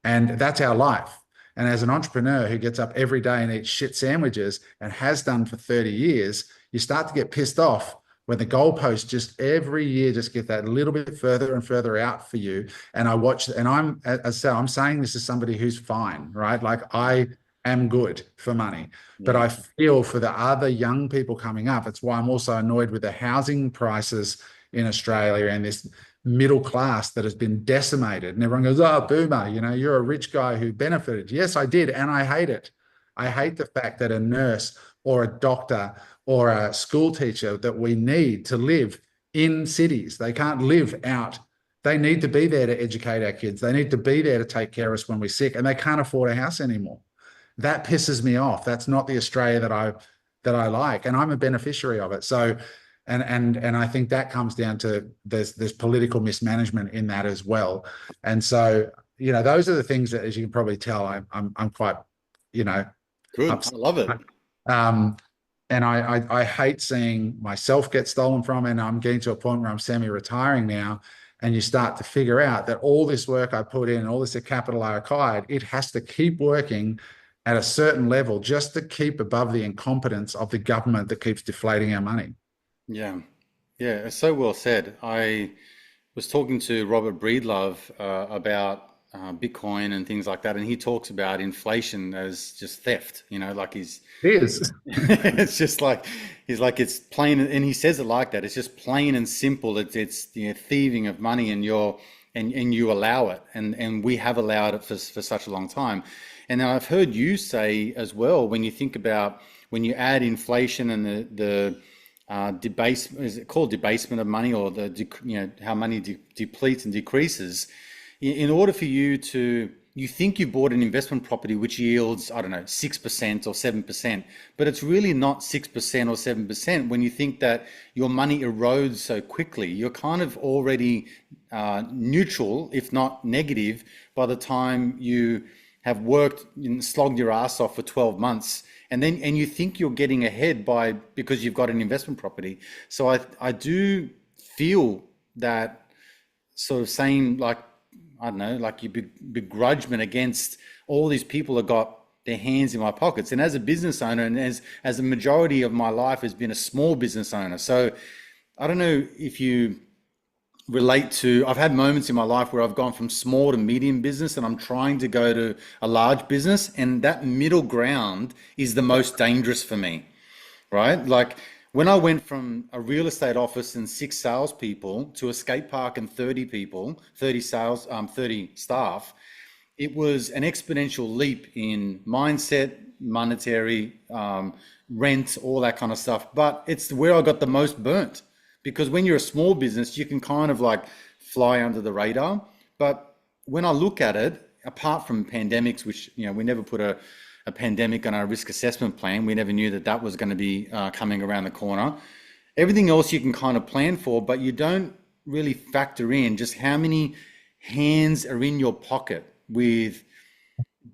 S1: And that's our life. And as an entrepreneur who gets up every day and eats shit sandwiches and has done for 30 years, you start to get pissed off when the goalposts just every year just get that little bit further and further out for you. And I watch, and as I said, I'm saying this as somebody who's fine, right? Like, I am good for money, but
S2: Yeah.
S1: I feel for the other young people coming up. It's why I'm also annoyed with the housing prices in Australia and this middle class that has been decimated. And everyone goes, oh, boomer, you're a rich guy who benefited. Yes, I did. And I hate it. I hate the fact that a nurse or a doctor or a school teacher that we need to live in cities, they can't live out. They need to be there to educate our kids. They need to be there to take care of us when we're sick, and they can't afford a house anymore. That pisses me off. That's not the Australia that I like, and I'm a beneficiary of it. So, and I think that comes down to there's political mismanagement in that as well. And so, those are the things that, as you can probably tell, I'm quite,
S2: Good. I
S1: upset.
S2: love it.
S1: Um, and I hate seeing myself get stolen from, and I'm getting to a point where I'm semi-retiring now, and you start to figure out that all this work I put in, all this capital I acquired, it has to keep working at a certain level just to keep above the incompetence of the government that keeps deflating our money.
S2: Yeah. Yeah. It's so well said. I was talking to Robert Breedlove about Bitcoin and things like that, and he talks about inflation as just theft. Like
S1: It is.
S2: it's just like he's like it's plain, and he says it like that. It's just plain and simple. It's thieving of money, and you allow it, and we have allowed it for such a long time. And now I've heard you say as well, when you think about when you add inflation and the debase, is it called debasement of money, or how money depletes and decreases, in order for you think you bought an investment property which yields, I don't know, 6% or 7%, but it's really not 6% or 7% when you think that your money erodes so quickly. You're kind of already neutral, if not negative, by the time you have worked and slogged your ass off for 12 months. And you think you're getting ahead because you've got an investment property. So I do feel that sort of same, like, I don't know, like you begrudgement against all these people that got their hands in my pockets. And as a business owner, and as a majority of my life has been a small business owner. So I don't know if you relate to, I've had moments in my life where I've gone from small to medium business and I'm trying to go to a large business, and that middle ground is the most dangerous for me, right? Like when I went from a real estate office and six salespeople to a skate park and 30 people, 30 sales, 30 staff, it was an exponential leap in mindset, monetary, rent, all that kind of stuff. But it's where I got the most burnt, because when you're a small business, you can kind of like fly under the radar. But when I look at it, apart from pandemics, which, we never put a pandemic on our risk assessment plan, we never knew that that was going to be coming around the corner. Everything else you can kind of plan for, but you don't really factor in just how many hands are in your pocket with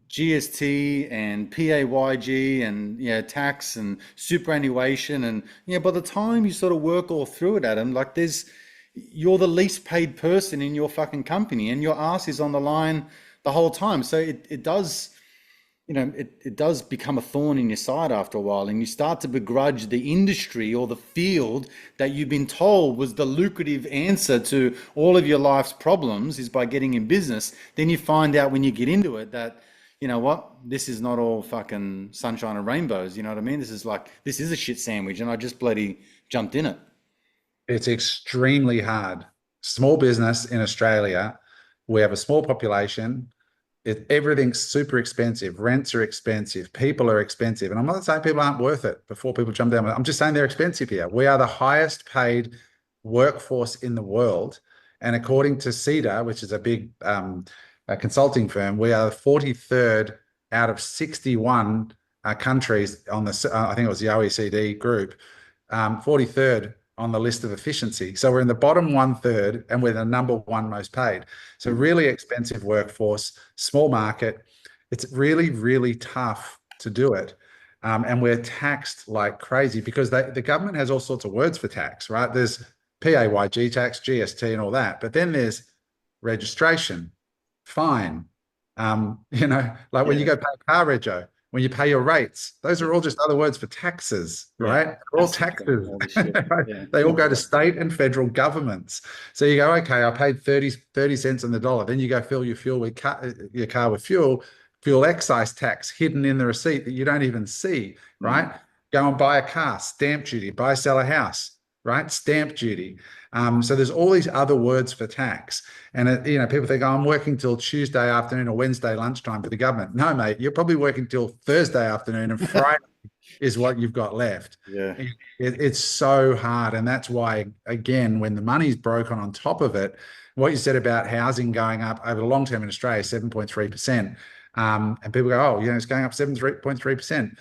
S2: GST and PAYG and tax and superannuation, and by the time you sort of work all through it, Adam, like you're the least paid person in your fucking company and your ass is on the line the whole time. So it does, it does become a thorn in your side after a while, and you start to begrudge the industry or the field that you've been told was the lucrative answer to all of your life's problems is by getting in business. Then you find out when you get into it that, you know what, this is not all fucking sunshine and rainbows. You know what I mean? This is a shit sandwich, and I just bloody jumped in it.
S1: It's extremely hard. Small business in Australia, we have a small population. Everything's super expensive. Rents are expensive. People are expensive. And I'm not saying people aren't worth it before people jump down. I'm just saying they're expensive here. We are the highest paid workforce in the world. And according to CEDA, which is a big a consulting firm, we are the 43rd out of 61 countries on the, I think it was the OECD group, 43rd on the list of efficiency. So we're in the bottom 1/3 and we're the number one most paid. So really expensive workforce, small market. It's really, really tough to do it. And we're taxed like crazy because the government has all sorts of words for tax, right? There's PAYG tax, GST and all that. But then there's registration, fine. Like when you
S2: Yeah,
S1: go pay car rego, when you pay your rates, those are all just other words for taxes,
S2: yeah,
S1: right? They're all
S2: passive and
S1: taxes.
S2: all this shit. Yeah,
S1: They all go to state and federal governments. So you go, okay, I paid 30 cents on the dollar. Then you go fill your car with fuel excise tax hidden in the receipt that you don't even see,
S2: mm,
S1: right? Go and buy a car, stamp duty, buy, sell a house, right? Stamp duty. So there's all these other words for tax. And people think, oh, I'm working till Tuesday afternoon or Wednesday lunchtime for the government. No, mate, you're probably working till Thursday afternoon, and Friday is what you've got left.
S2: yeah,
S1: It's so hard. And that's why, again, when the money's broken on top of it, what you said about housing going up over the long term in Australia, 7.3%. And people go, oh, it's going up 7.3%.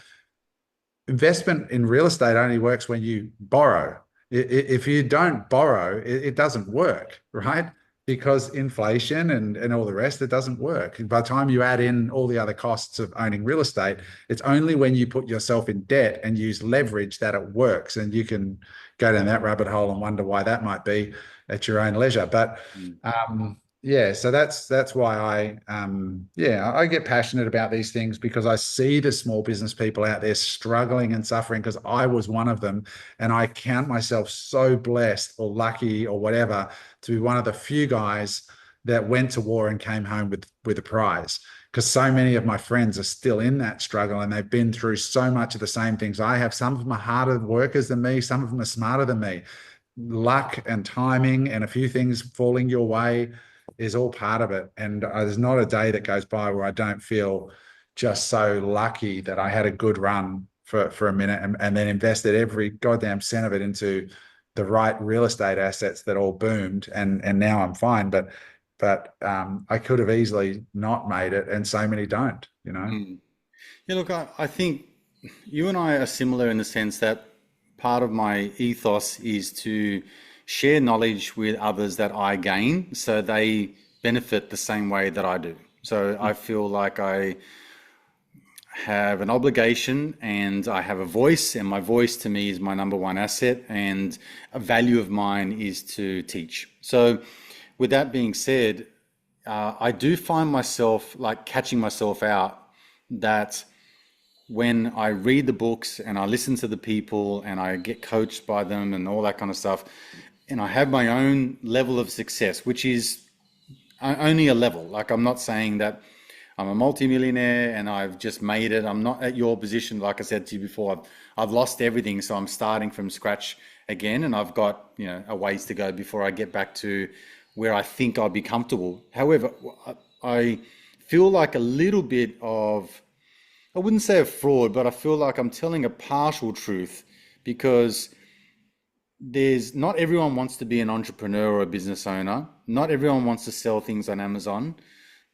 S1: Investment in real estate only works when you borrow. If you don't borrow, it doesn't work, right? Because inflation and all the rest, it doesn't work. And by the time you add in all the other costs of owning real estate, it's only when you put yourself in debt and use leverage that it works. And you can go down that rabbit hole and wonder why that might be at your own leisure. But
S2: mm,
S1: yeah, so that's why I get passionate about these things, because I see the small business people out there struggling and suffering, because I was one of them, and I count myself so blessed or lucky or whatever to be one of the few guys that went to war and came home with a prize. Because so many of my friends are still in that struggle, and they've been through so much of the same things I have. Some of them are harder workers than me, some of them are smarter than me. Luck and timing and a few things falling your way is all part of it. And there's not a day that goes by where I don't feel just so lucky that I had a good run for a minute, and then invested every goddamn cent of it into the right real estate assets that all boomed, and now I'm fine. But I could have easily not made it, and so many don't.
S2: mm. Yeah, look, I think you and I are similar in the sense that part of my ethos is to share knowledge with others that I gain so they benefit the same way that I do. So I feel like I have an obligation and I have a voice, and my voice to me is my number one asset, and a value of mine is to teach. So, with that being said, I do find myself like catching myself out that when I read the books and I listen to the people and I get coached by them and all that kind of stuff, and I have my own level of success, which is only a level. Like, I'm not saying that I'm a multimillionaire and I've just made it. I'm not at your position. Like I said to you before, I've lost everything. So I'm starting from scratch again. And I've got, a ways to go before I get back to where I think I'll be comfortable. However, I feel like a little bit of, I wouldn't say a fraud, but I feel like I'm telling a partial truth because there's not everyone wants to be an entrepreneur or a business owner. Not everyone wants to sell things on Amazon.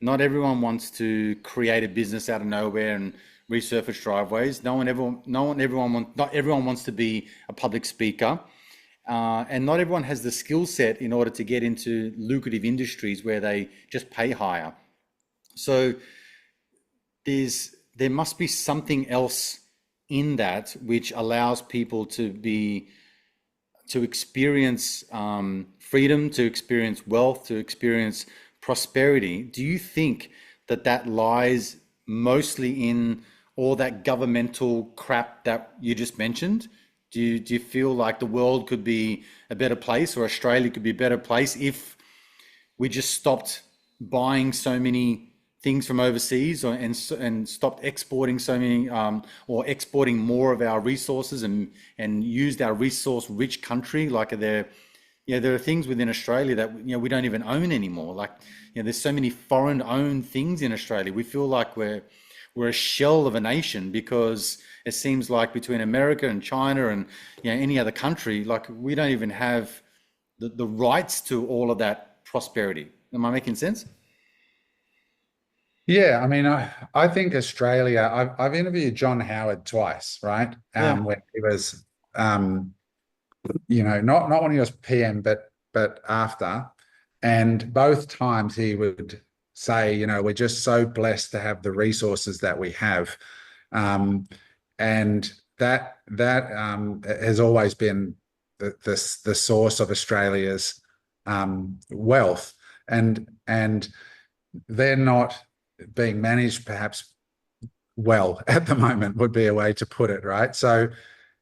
S2: Not everyone wants to create a business out of nowhere and resurface driveways. Not everyone wants to be a public speaker, and not everyone has the skill set in order to get into lucrative industries where they just pay higher. So there must be something else in that which allows people to experience freedom, to experience wealth, to experience prosperity. Do you think that that lies mostly in all that governmental crap that you just mentioned? Do you feel like the world could be a better place, or Australia could be a better place if we just stopped buying so many things from overseas, and stopped exporting so many, or exporting more of our resources, and used our resource rich country? Like, there are things within Australia that we don't even own anymore. Like, there's so many foreign owned things in Australia. We feel like we're a shell of a nation, because it seems like between America and China and any other country, like, we don't even have the rights to all of that prosperity. Am I making sense?
S1: Yeah, I mean, I think Australia, I've interviewed John Howard twice, right?
S2: Yeah.
S1: When he was, um, not when he was PM, but after. And both times he would say, we're just so blessed to have the resources that we have. Um, and that has always been the source of Australia's wealth. And they're not being managed perhaps well at the moment, would be a way to put it, right? So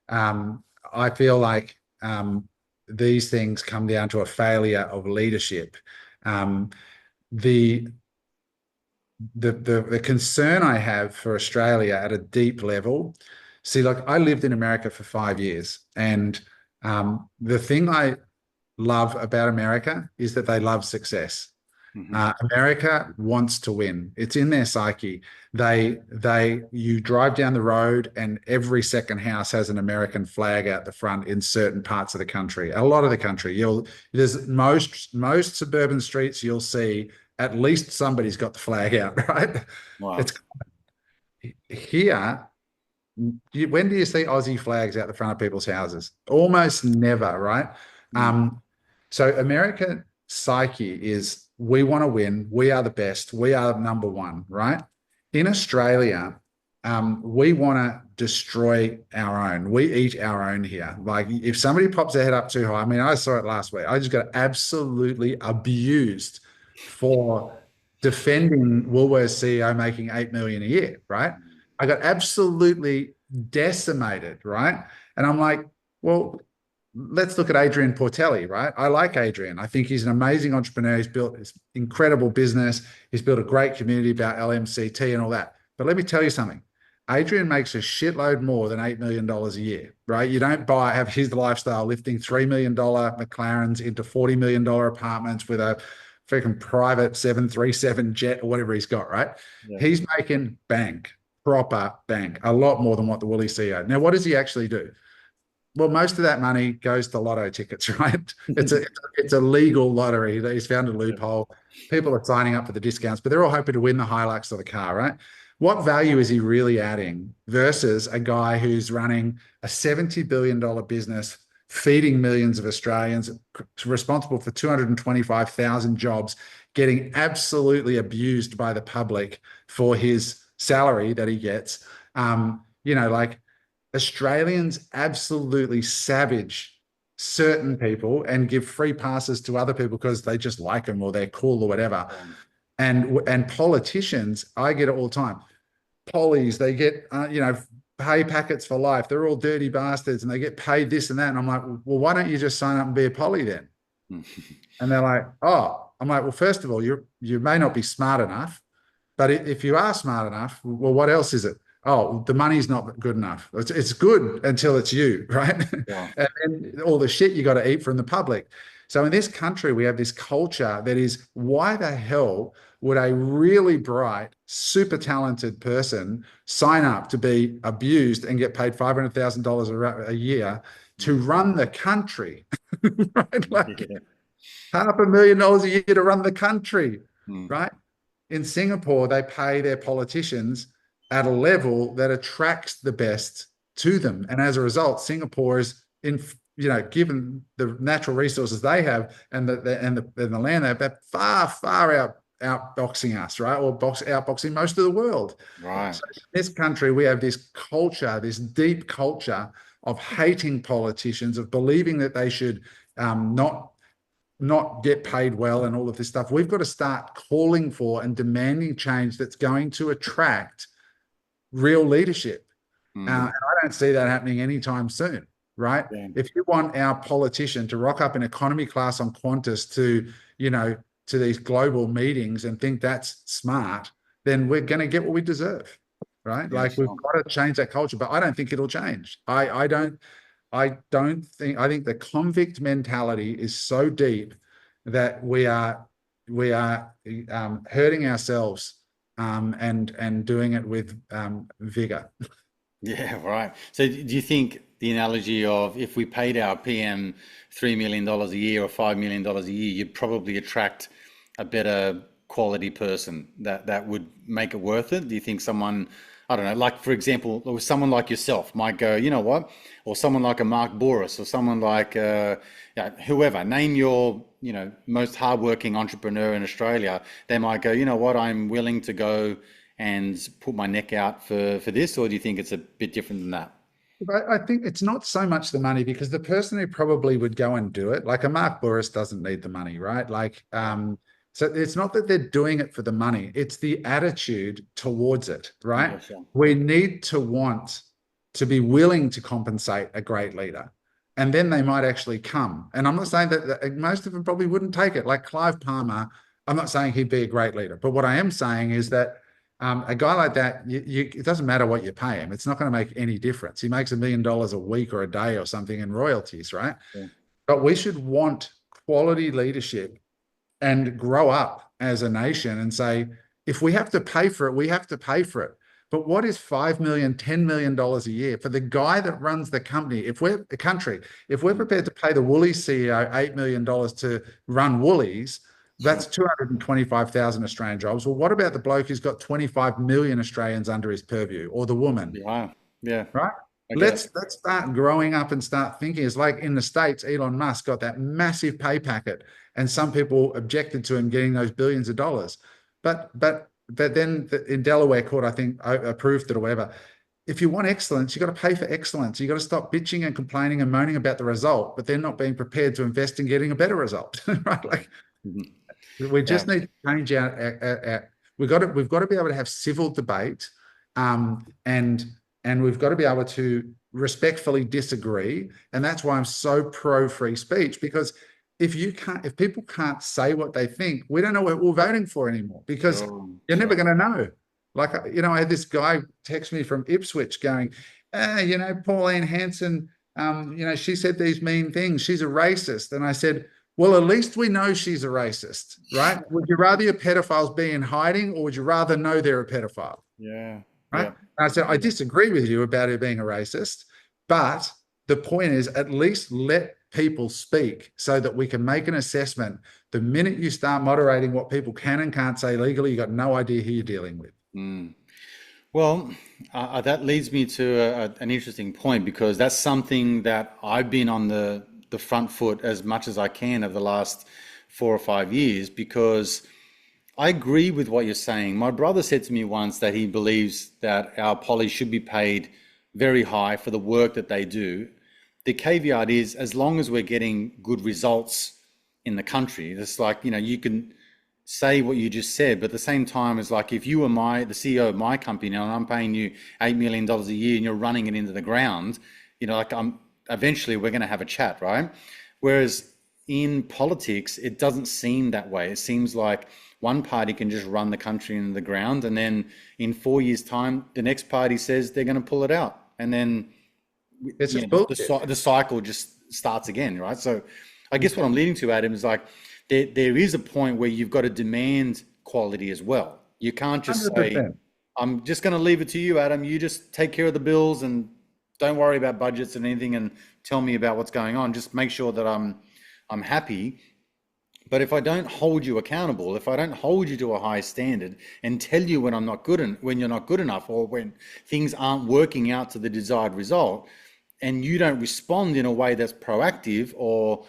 S1: I feel like these things come down to a failure of leadership. Um, the the concern I have for Australia at a deep level, see, like, I lived in America for 5 years, and the thing I love about America is that they love success.
S2: Hmm.
S1: America wants to win. It's in their psyche. You drive down the road and every second house has an American flag out the front in certain parts of the country. A lot of the country, there's most suburban streets you'll see at least somebody's got the flag out, right?
S2: Wow.
S1: It's here. When do you see Aussie flags out the front of people's houses? Almost never, right?
S2: Mm.
S1: So American psyche is we want to win. We are the best. We are number one, right? In Australia, we want to destroy our own. We eat our own here. Like, if somebody pops their head up too high, I mean, I saw it last week. I just got absolutely abused for defending Woolworths CEO making 8 million a year, right? I got absolutely decimated, right? And I'm like, well, let's look at Adrian Portelli, right? I like Adrian. I think he's an amazing entrepreneur. He's built this incredible business. He's built a great community about LMCT and all that. But let me tell you something. Adrian makes a shitload more than $8 million a year, right? You don't have his lifestyle lifting $3 million McLarens into $40 million apartments with a freaking private 737 jet or whatever he's got, right?
S2: Yeah.
S1: He's making bank, proper bank, a lot more than what the Woolly CEO. Now, what does he actually do? Well, most of that money goes to lotto tickets, right? It's a legal lottery. He's found a
S2: Yeah.
S1: loophole. People are signing up for the discounts, but they're all hoping to win the Hilux or the car, right? What value is he really adding versus a guy who's running a $70 billion business, feeding millions of Australians, responsible for 225,000 jobs, getting absolutely abused by the public for his salary that he gets? Like, Australians absolutely savage certain people and give free passes to other people because they just like them or they're cool or whatever. And politicians, I get it all the time. Pollies, they get pay packets for life. They're all dirty bastards and they get paid this and that. And I'm like, well, why don't you just sign up and be a poly then? And they're like, oh, I'm like, well, first of all, you may not be smart enough, but if you are smart enough, well, what else is it? Oh, the money's not good enough. It's good until it's you, right?
S2: Yeah.
S1: And then all the shit you got to eat from the public. So in this country, we have this culture that is, why the hell would a really bright, super talented person sign up to be abused and get paid $500,000 a year to run the country? Right? Like
S2: Yeah.
S1: $500,000 a year to run the country,
S2: Mm.
S1: right? In Singapore, they pay their politicians at a level that attracts the best to them. And as a result, Singapore is given the natural resources they have and the land they have, they're far outboxing us, right? Or outboxing most of the world.
S2: Right.
S1: So in this country, we have this culture, this deep culture of hating politicians, of believing that they should not get paid well and all of this stuff. We've got to start calling for and demanding change that's going to attract real leadership. And I don't see that happening anytime soon, right?
S2: Yeah.
S1: If you want our politician to rock up in economy class on Qantas to these global meetings and think that's smart, then we're going to get what we deserve, right?
S2: Yeah,
S1: Like we've
S2: sure.
S1: got to change that culture, but I don't think it'll change. I think the convict mentality is so deep that we are hurting ourselves and doing it with vigor.
S2: Yeah, right. So do you think the analogy of if we paid our PM $3 million a year or $5 million a year, you'd probably attract a better quality person that would make it worth it? Do you think someone, I don't know, like for example, or someone like yourself might go, you know what, or someone like a Mark Boris, or someone like yeah, whoever, name your, most hardworking entrepreneur in Australia. They might go, you know what, I'm willing to go and put my neck out for this, or do you think it's a bit different than that?
S1: I think it's not so much the money because the person who probably would go and do it, like a Mark Boris doesn't need the money, right? Like, so it's not that they're doing it for the money, it's the attitude towards it, right?
S2: Yeah, sure.
S1: We need to want to be willing to compensate a great leader. And then they might actually come. And I'm not saying that most of them probably wouldn't take it. Like Clive Palmer, I'm not saying he'd be a great leader, but what I am saying is that a guy like that, it doesn't matter what you pay him. It's not going to make any difference. He makes $1 million a week or a day or something in royalties, right?
S2: Yeah.
S1: But we should want quality leadership and grow up as a nation and say, if we have to pay for it, we have to pay for it. But what is $5 million, $10 million a year for the guy that runs the company? If we're a country, if we're prepared to pay the Woolies CEO $8 million to run Woolies,
S2: Sure.
S1: that's 225,000 Australian jobs. Well, what about the bloke who's got 25 million Australians under his purview, or the woman,
S2: Yeah. Yeah.
S1: right?
S2: I get it.
S1: Let's start growing up and start thinking. It's like in the States, Elon Musk got that massive pay packet, and some people objected to him getting those billions of dollars. But then in Delaware court, I think approved it or whatever. If you want excellence, you got to pay for excellence. You got to stop bitching and complaining and moaning about the result, but they're not being prepared to invest in getting a better result, right? Like
S2: Mhm.
S1: we
S2: Yeah.
S1: just need to change we've got to be able to have civil debate, and we've got to be able to respectfully disagree. And that's why I'm so pro free speech, because if people can't say what they think, we don't know what we're voting for anymore, because
S2: Sure.
S1: you're never
S2: Sure.
S1: going to know. Like, I had this guy text me from Ipswich going, Pauline Hanson, she said these mean things. She's a racist. And I said, well, at least we know she's a racist, right? Would you rather your pedophiles be in hiding, or would you rather know they're a pedophile,
S2: Yeah.
S1: right?
S2: Yeah.
S1: And I said, I disagree with you about her being a racist, but the point is, at least let people speak so that we can make an assessment. The minute you start moderating what people can and can't say legally, you got no idea who you're dealing with.
S2: Mm. Well, that leads me to an interesting point, because that's something that I've been on the front foot as much as I can over the last 4 or 5 years, because I agree with what you're saying. My brother said to me once that he believes that our polys should be paid very high for the work that they do. The caveat is, as long as we're getting good results in the country, it's like, you can say what you just said, but at the same time, it's like if you were the CEO of my company now, and I'm paying you $8 million a year, and you're running it into the ground, like I'm eventually we're going to have a chat, right? Whereas in politics, it doesn't seem that way. It seems like one party can just run the country into the ground, and then in 4 years' time, the next party says they're going to pull it out, and then
S1: It's just bullshit.
S2: the cycle just starts again, right? So I guess what I'm leading to, Adam, is like there is a point where you've got to demand quality as well. You can't just say,
S1: 100%.
S2: I'm just going to leave it to you, Adam. You just take care of the bills and don't worry about budgets and anything and tell me about what's going on. Just make sure that I'm happy. But if I don't hold you accountable, if I don't hold you to a high standard and tell you when I'm not good and when you're not good enough, or when things aren't working out to the desired result, and you don't respond in a way that's proactive, or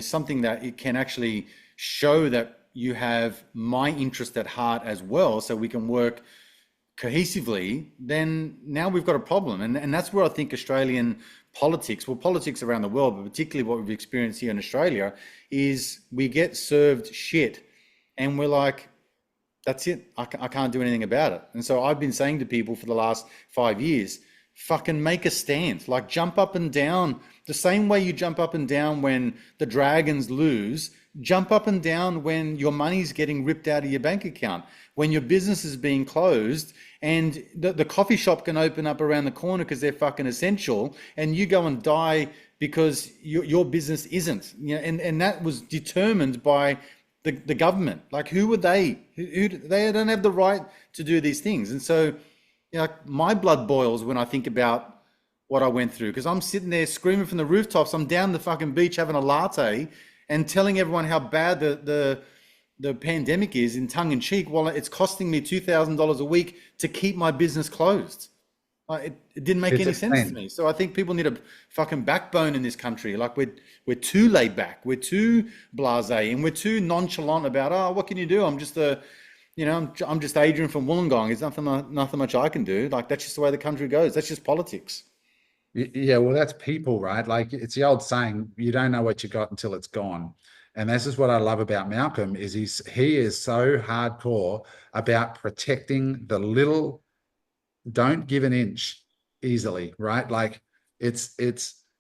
S2: something that it can actually show that you have my interest at heart as well, so we can work cohesively, then now we've got a problem. And that's where I think Australian politics, well, politics around the world, but particularly what we've experienced here in Australia, is we get served shit and we're like, that's it. I can't do anything about it. And so I've been saying to people for the last 5 years, fucking make a stand. Like, jump up and down the same way you jump up and down when the Dragons lose. Jump up and down when your money's getting ripped out of your bank account, when your business is being closed, and the coffee shop can open up around the corner because they're fucking essential, and you go and die because your business isn't. And that was determined by the government. Like, who were they? They don't have the right to do these things. And so, my blood boils when I think about what I went through, because I'm sitting there screaming from the rooftops. I'm down the fucking beach having a latte and telling everyone how bad the pandemic is, in tongue in cheek, while it's costing me $2,000 a week to keep my business closed. It didn't make
S1: It's
S2: any sense to
S1: insane.
S2: me. So I think people need a fucking backbone in this country. Like, we're too laid back, we're too blasé, and we're too nonchalant about, oh, what can you do? I'm just I'm just Adrian from Wollongong. There's nothing much I can do. Like, that's just the way the country goes. That's just politics.
S1: Yeah, well, that's people, right? Like, it's the old saying, you don't know what you got until it's gone. And this is what I love about Malcolm, is he is so hardcore about protecting the little, don't give an inch easily, right? Like, it's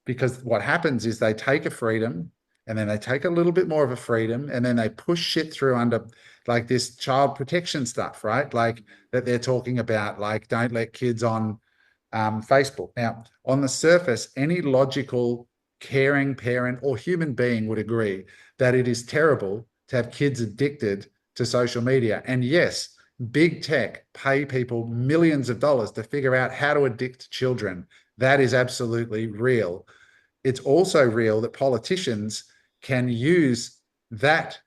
S1: because what happens is they take a freedom and then they take a little bit more of a freedom and then they push shit through under, like, this child protection stuff, right? Like, that they're talking about, like, don't let kids on Facebook. Now, on the surface, any logical, caring parent or human being would agree that it is terrible to have kids addicted to social media. And yes, big tech pay people millions of dollars to figure out how to addict children. That is absolutely real. It's also real that politicians can use that,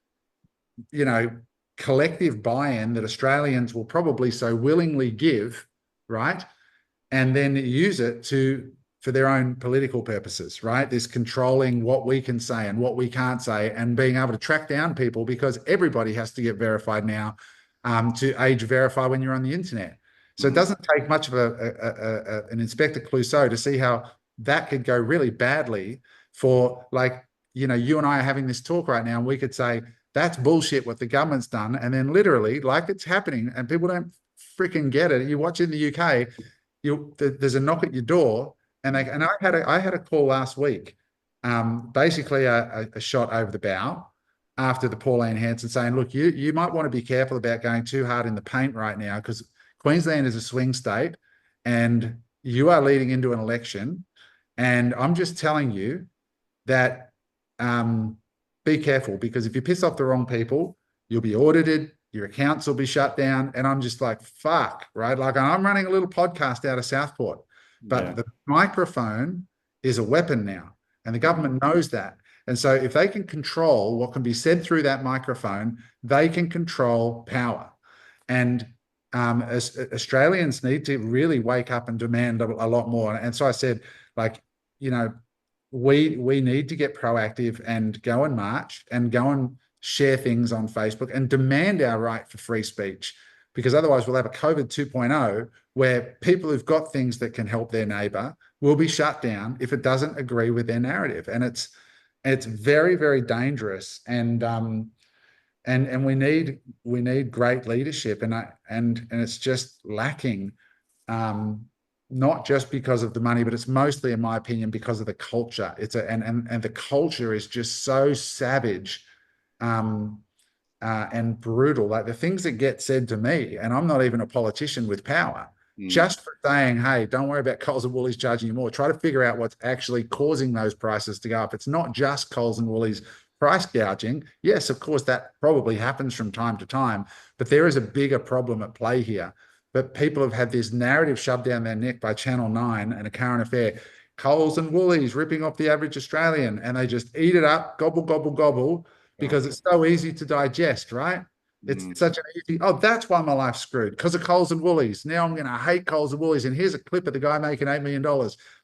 S1: collective buy-in that Australians will probably so willingly give, right? And then use it for their own political purposes, right? This controlling what we can say and what we can't say, and being able to track down people, because everybody has to get verified now, to age verify when you're on the internet. So it
S2: Mhm.
S1: doesn't take much of an Inspector Clouseau to see how that could go really badly for, like, you and I are having this talk right now, and we could say, that's bullshit what the government's done. And then literally, like, it's happening and people don't freaking get it. You watch in the UK, there's a knock at your door, and I had a call last week, basically a shot over the bow after the Pauline Hanson saying, look, you might want to be careful about going too hard in the paint right now, because Queensland is a swing state and you are leading into an election, and I'm just telling you that, be careful, because if you piss off the wrong people, you'll be audited, your accounts will be shut down. And I'm just like, fuck, right? Like, I'm running a little podcast out of Southport, but
S2: Yeah.
S1: the microphone is a weapon now, and the government knows that. And so if they can control what can be said through that microphone, they can control power. And as Australians need to really wake up and demand a lot more. And so I said, like, we need to get proactive and go and march and go and share things on Facebook and demand our right for free speech, because otherwise we'll have a COVID 2.0 where people who've got things that can help their neighbor will be shut down if it doesn't agree with their narrative. And it's very, very dangerous. And and we need great leadership, and it's just lacking. Um, Not just because of the money, but it's mostly, in my opinion, because of the culture. It's a and the culture is just so savage. Um, and brutal. Like the things that get said to me, and I'm not even a politician with power,
S2: Mm,
S1: just for saying, hey, don't worry about Coles and Woolies charging you more. Try to figure out what's actually causing those prices to go up. It's not just Coles and Woolies price gouging. Yes, of course, that probably happens from time to time, but there is a bigger problem at play here. But people have had this narrative shoved down their neck by Channel 9 and A Current Affair. Coles and Woolies ripping off the average Australian, and they just eat it up, gobble, gobble, gobble,
S2: sure.
S1: because it's so easy to digest, right? It's
S2: Mm,
S1: such an easy, oh, that's why my life's screwed because of Coles and Woolies. Now I'm going to hate Coles and Woolies. And here's a clip of the guy making $8 million.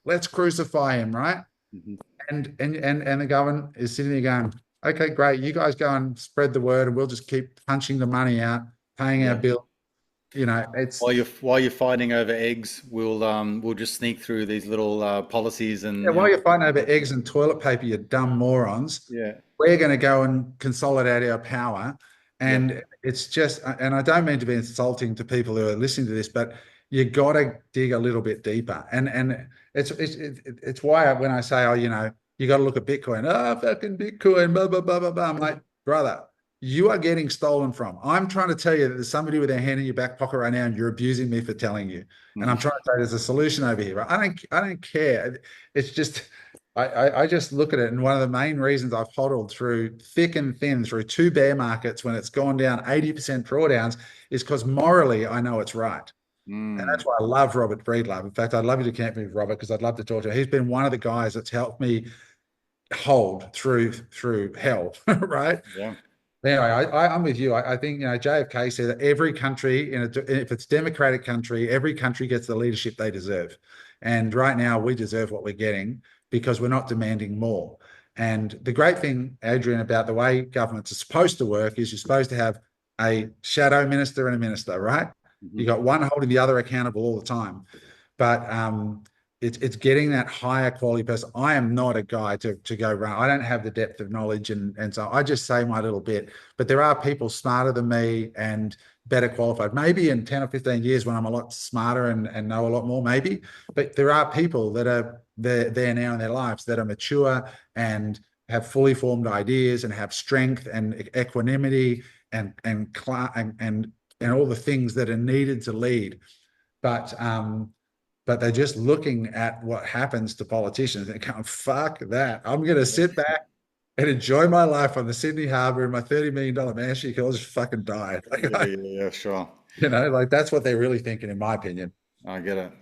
S1: Let's crucify him, right?
S2: mhm.
S1: And the government is sitting there going, okay, great. You guys go and spread the word and we'll just keep punching the money out, paying our
S2: Yeah.
S1: bill. It's
S2: While you're fighting over eggs, we'll just sneak through these little policies
S1: yeah, while
S2: and
S1: you're fighting over eggs and toilet paper, you dumb morons,
S2: yeah,
S1: we're going to go and consolidate our power.
S2: yep.
S1: And it's just, and I don't mean to be insulting to people who are listening to this, but you got to dig a little bit deeper. And it's why when I say, oh, you got to look at Bitcoin, oh, fucking Bitcoin, blah, blah, blah, blah, blah. I'm like, brother, you are getting stolen from. I'm trying to tell you that there's somebody with their hand in your back pocket right now, and you're abusing me for telling you. And I'm
S2: Mhm.
S1: trying to say there's a solution over here. Right? I don't care. It's just I just look at it, and one of the main reasons I've hodled through thick and thin through two bear markets when it's gone down 80% drawdowns is because morally I know it's right. And
S2: Mm,
S1: that's why I love Robert Breedlove. In fact, I'd love you to connect me with Robert because I'd love to talk to him. He's been one of the guys that's helped me hold through hell, right?
S2: yeah.
S1: Anyway, I'm with you. I think JFK said that every country, if it's democratic country, every country gets the leadership they deserve. And right now, we deserve what we're getting because we're not demanding more. And the great thing, Adrian, about the way governments are supposed to work is you're supposed to have a shadow minister and a minister, right? You
S2: Mhm.
S1: got one holding the other accountable all the time. But it's getting that higher quality person. I am not a guy to go run. I don't have the depth of knowledge, and so I just say my little bit. But there are people smarter than me and better qualified. Maybe in 10 or 15 years when I'm a lot smarter and know a lot more, maybe. But there are people that are there now in their lives that are mature and have fully formed ideas and have strength and equanimity and all the things that are needed to lead. But but they're just looking at what happens to politicians and going, fuck that. I'm going to sit back and enjoy my life on the Sydney Harbour in my $30 million mansion. I'll just fucking die.
S2: Yeah, yeah, yeah, sure.
S1: Like that's what they're really thinking, in my opinion.
S2: I get it.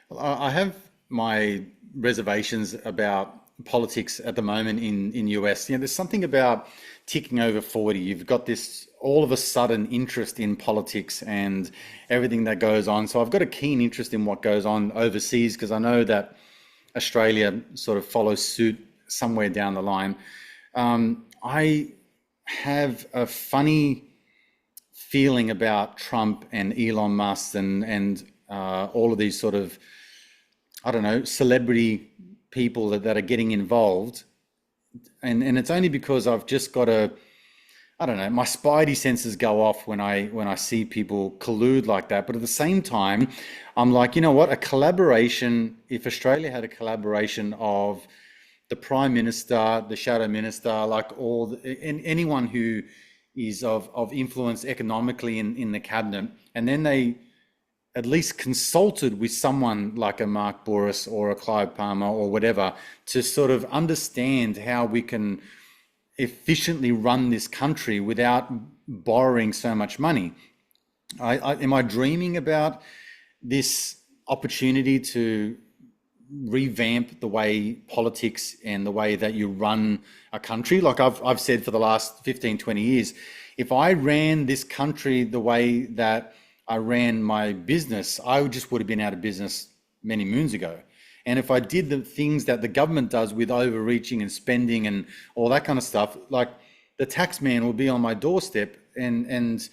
S2: Well, I have my reservations about politics at the moment in US. There's something about ticking over 40. You've got this all of a sudden interest in politics and everything that goes on. So I've got a keen interest in what goes on overseas because I know that Australia sort of follows suit somewhere down the line. I have a funny feeling about Trump and Elon Musk and all of these sort of I don't know celebrity people that are getting involved, and it's only because I've just got a I don't know my spidey senses go off when I see people collude like that. But at the same time, I'm like, you know what? A collaboration. If Australia had a collaboration of the prime minister, the shadow minister, like anyone who is of influence economically in the cabinet, and then they at least consulted with someone like a Mark Boris or a Clive Palmer or whatever to sort of understand how we can efficiently run this country without borrowing so much money. Am I dreaming about this opportunity to revamp the way politics and the way that you run a country? Like I've said for the last 15, 20 years, if I ran this country the way that I ran my business, I just would have been out of business many moons ago. And if I did the things that the government does with overreaching and spending and all that kind of stuff, like the tax man will be on my doorstep and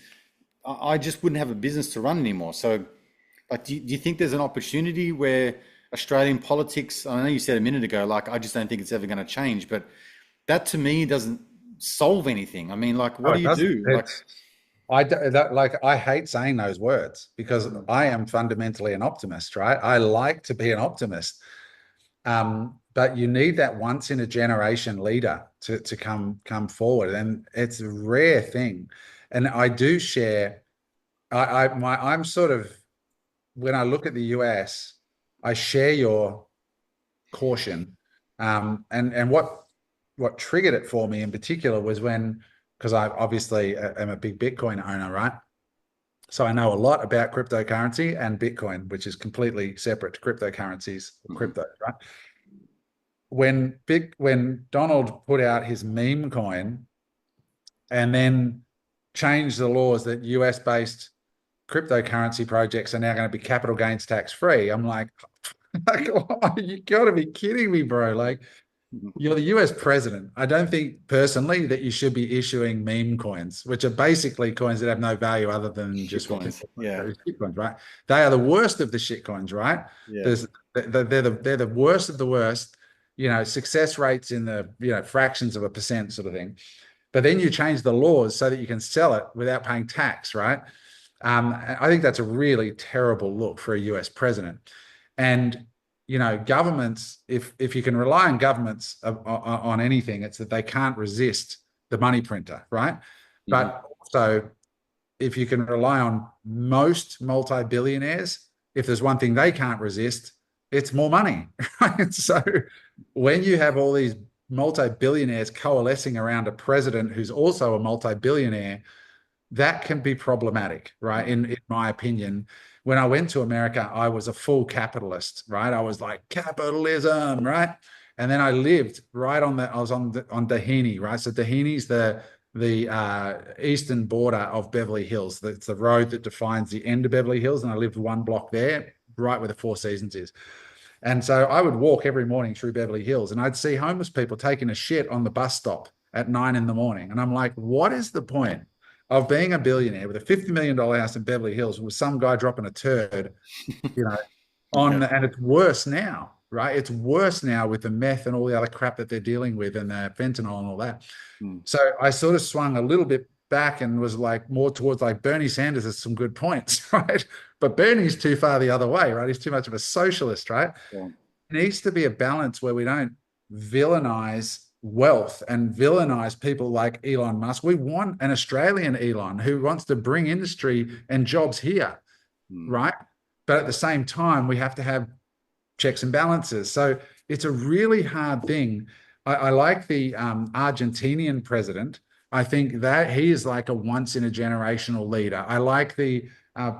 S2: I just wouldn't have a business to run anymore. So like, do you think there's an opportunity where Australian politics, I know you said a minute ago, like, I just don't think it's ever going to change, but that to me solve anything. I mean, like,
S1: No,
S2: what do
S1: it
S2: you
S1: doesn't.
S2: do? Like,
S1: I hate saying those words because I am fundamentally an optimist, right? I like to be an optimist. But you need that once in a generation leader to come forward, and it's a rare thing. And I do share. I'm sort of, when I look at the US, I share your caution. And what triggered it for me in particular was when, because I obviously am a big Bitcoin owner, right? So I know a lot about cryptocurrency and Bitcoin, which is completely separate to cryptocurrencies,
S2: mhm,
S1: crypto, right? When Donald put out his meme coin and then changed the laws that US based cryptocurrency projects are now going to be capital gains tax free, I'm like, oh, you got to be kidding me, bro. Like,
S2: mhm.
S1: you're the US president. I don't think personally that you should be issuing meme coins, which are basically coins that have no value other than
S2: Shit
S1: just what
S2: coins.
S1: people
S2: Yeah,
S1: are shit coins, right? They are the worst of the shit coins, right?
S2: yeah.
S1: There's they're the worst of the worst, success rates in the fractions of a percent sort of thing. But then you change the laws so that you can sell it without paying tax, right? I think that's a really terrible look for a US president. And governments, if you can rely on governments on anything, it's that they can't resist the money printer, right?
S2: Hmm.
S1: But also, if you can rely on most multi-billionaires, if there's one thing they can't resist, it's more money, right? So when you have all these multi-billionaires coalescing around a president who's also a multi-billionaire, that can be problematic, right? In my opinion, when I went to America, I was a full capitalist, right? I was like capitalism, right? And then I lived right I was on Dahini, right? So Dahini's the eastern border of Beverly Hills. It's the road that defines the end of Beverly Hills, and I lived one block there, right where the Four Seasons is. And so I would walk every morning through Beverly Hills, and I'd see homeless people taking a shit on the bus stop at 9 in the morning. And I'm like, what is the point of being a billionaire with a $50 million house in Beverly Hills with some guy dropping a turd, you know,
S2: Yeah.
S1: and it's worse now, right? It's worse now with the meth and all the other crap that they're dealing with and the fentanyl and all that.
S2: Mm.
S1: So I sort of swung a little bit back and was like more towards like Bernie Sanders has some good points, right? But Bernie's too far the other way, right? He's too much of a socialist, right?
S2: Yeah.
S1: There needs to be a balance where we don't villainize wealth and villainize people like Elon Musk. We want an Australian Elon who wants to bring industry and jobs here,
S2: Mm.
S1: right? But at the same time, we have to have checks and balances. So it's a really hard thing. I like the Argentinian president. I think that he is like a once in a generational leader. I like the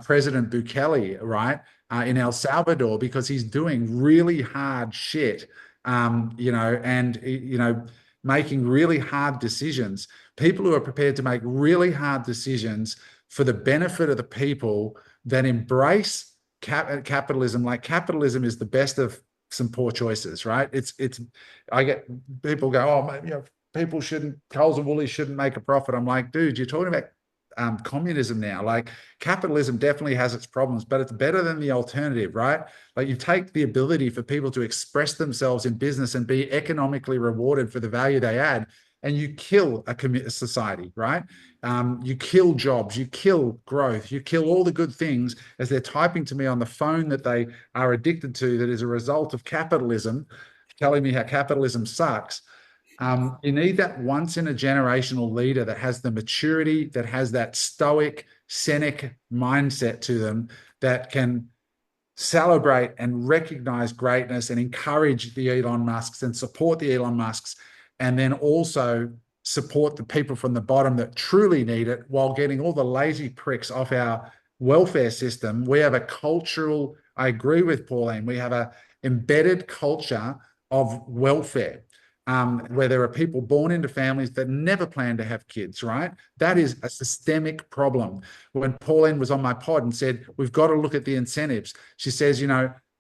S1: President Bukele, right, in El Salvador, because he's doing really hard shit, and making really hard decisions. People who are prepared to make really hard decisions for the benefit of the people that embrace capitalism. Like, capitalism is the best of some poor choices, right? I get people go, oh, people shouldn't, Coles and Woolies shouldn't make a profit. I'm like, dude, you're talking about communism now. Like, capitalism definitely has its problems, but it's better than the alternative, right? Like, you take the ability for people to express themselves in business and be economically rewarded for the value they add, and you kill a society, right? You kill jobs, you kill growth, you kill all the good things as they're typing to me on the phone that they are addicted to, that is a result of capitalism, telling me how capitalism sucks. You need that once in a generational leader that has the maturity, that has that stoic, cynic mindset to them, that can celebrate and recognize greatness and encourage the Elon Musks and support the Elon Musks, and then also support the people from the bottom that truly need it while getting all the lazy pricks off our welfare system. We have a cultural, I agree with Pauline, we have a embedded culture of welfare. Where there are people born into families that never plan to have kids, right? That is a systemic problem. When Pauline was on my pod and said, we've got to look at the incentives, she says,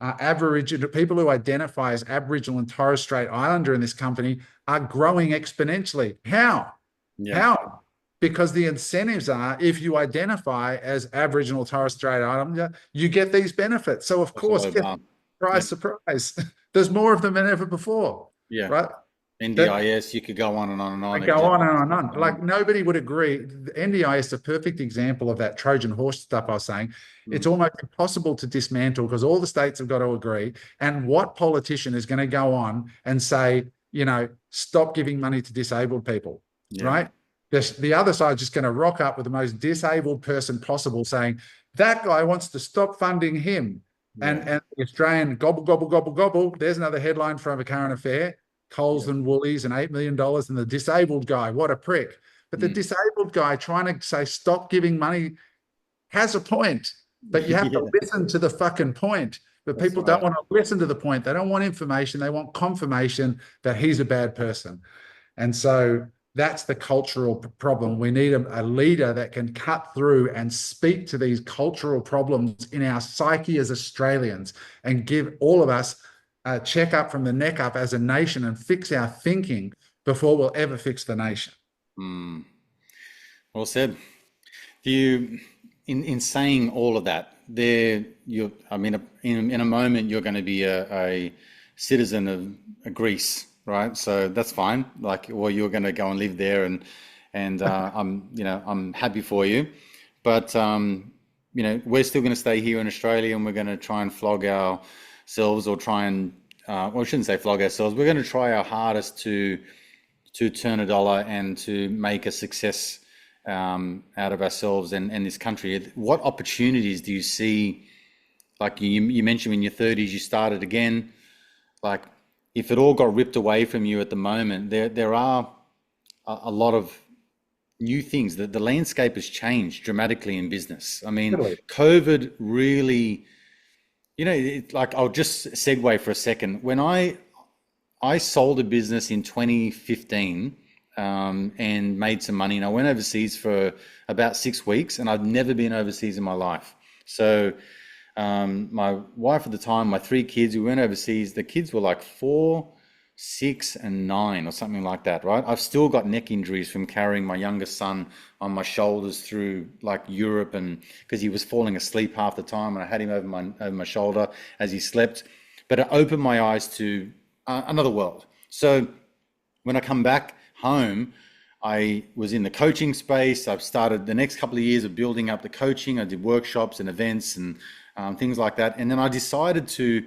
S1: Aboriginal people who identify as Aboriginal and Torres Strait Islander in this company are growing exponentially. How?
S2: Yeah.
S1: How? Because the incentives are, if you identify as Aboriginal Torres Strait Islander, you get these benefits. So of
S2: That's what
S1: course,
S2: I've done. Yeah.
S1: surprise, surprise, there's more of them than ever before,
S2: Yeah.
S1: right? That
S2: NDIS, you could go on and on and
S1: I
S2: on. It
S1: go
S2: just
S1: on and
S2: keeps
S1: on and on.
S2: going
S1: Like
S2: on.
S1: nobody would agree. The NDIS is a perfect example of that Trojan horse stuff I was saying. It's
S2: Mm.
S1: almost impossible to dismantle because all the states have got to agree. And what politician is going to go on and say, stop giving money to disabled people,
S2: Yeah.
S1: right? The other side is just going to rock up with the most disabled person possible saying, that guy wants to stop funding him.
S2: Yeah.
S1: And the Australian gobble, gobble, gobble, gobble. There's another headline from a current affair. Coles
S2: Yeah.
S1: and Woolies and $8 million, and the disabled guy, what a prick. But the
S2: Mm.
S1: disabled guy trying to say, stop giving money has a point, but you have to
S2: Yeah.
S1: listen to the fucking point. But
S2: That's
S1: people don't
S2: right.
S1: want to listen to the point. They don't want information. They want confirmation that he's a bad person. And so that's the cultural problem. We need a leader that can cut through and speak to these cultural problems in our psyche as Australians and give all of us a checkup from the neck up as a nation and fix our thinking before we'll ever fix the nation.
S2: Mm. Well said. Do you, in saying all of that, I mean, in a moment, you're going to be a citizen of Greece, right? So that's fine. Like, well, you're going to go and live there, and I'm happy for you. But we're still going to stay here in Australia, and we're going to try and flog ourselves, or try and, well, I shouldn't say flog ourselves. We're going to try our hardest to turn a dollar and to make a success out of ourselves and this country. What opportunities do you see? Like you mentioned in your 30s, you started again. Like if it all got ripped away from you at the moment, there are a lot of new things. The landscape has changed dramatically in business. I mean,
S1: Totally.
S2: COVID really, like I'll just segue for a second. When I sold a business in 2015 and made some money. And I went overseas for about 6 weeks, and I'd never been overseas in my life. So my wife at the time, my three kids, we went overseas. The kids were like 4, 6, and 9 or something like that, right? I've still got neck injuries from carrying my youngest son on my shoulders through like Europe, and because he was falling asleep half the time, and I had him over my shoulder as he slept. But it opened my eyes to another world. So when I come back home, I was in the coaching space. I've started the next couple of years of building up the coaching. I did workshops and events and things like that. And then I decided to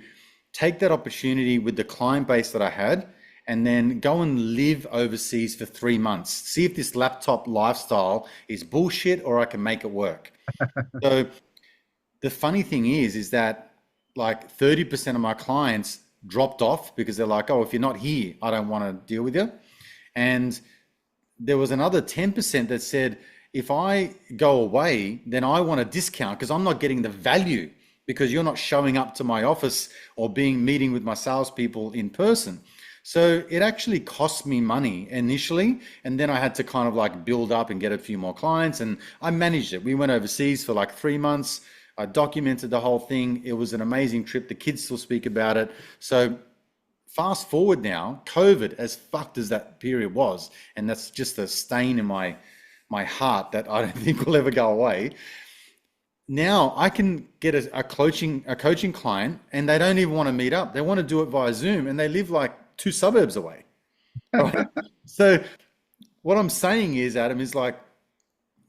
S2: take that opportunity with the client base that I had and then go and live overseas for 3 months. See if this laptop lifestyle is bullshit or I can make it work. So the funny thing is that like 30% of my clients dropped off because they're like, oh, if you're not here, I don't want to deal with you. And there was another 10% that said, if I go away, then I want a discount because I'm not getting the value because you're not showing up to my office or meeting with my salespeople in person. So it actually cost me money initially. And then I had to kind of like build up and get a few more clients, and I managed it. We went overseas for like 3 months. I documented the whole thing. It was an amazing trip. The kids still speak about it. So fast forward now, COVID, as fucked as that period was, and that's just a stain in my heart that I don't think will ever go away. Now I can get a coaching client, and they don't even want to meet up. They want to do it via Zoom, and they live like 2 suburbs away. Right? So what I'm saying is, Adam, is like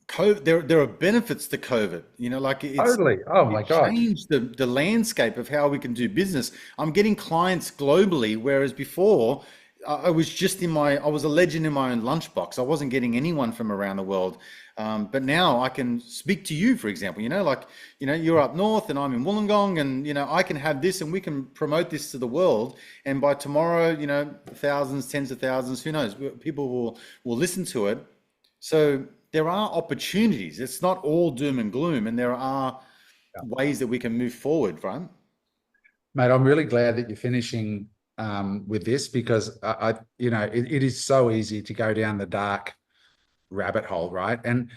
S2: COVID, there are benefits to COVID. Like
S1: Totally. Oh
S2: it
S1: my God.
S2: changed the landscape of how we can do business. I'm getting clients globally, whereas before I was I was a legend in my own lunchbox. I wasn't getting anyone from around the world. But now I can speak to you, for example. You're up north and I'm in Wollongong, and I can have this and we can promote this to the world. And by tomorrow, thousands, tens of thousands, who knows, people will listen to it. So there are opportunities. It's not all doom and gloom, and there are ways that we can move forward, right?
S1: Mate, I'm really glad that you're finishing with this because it is so easy to go down the dark rabbit hole, right? And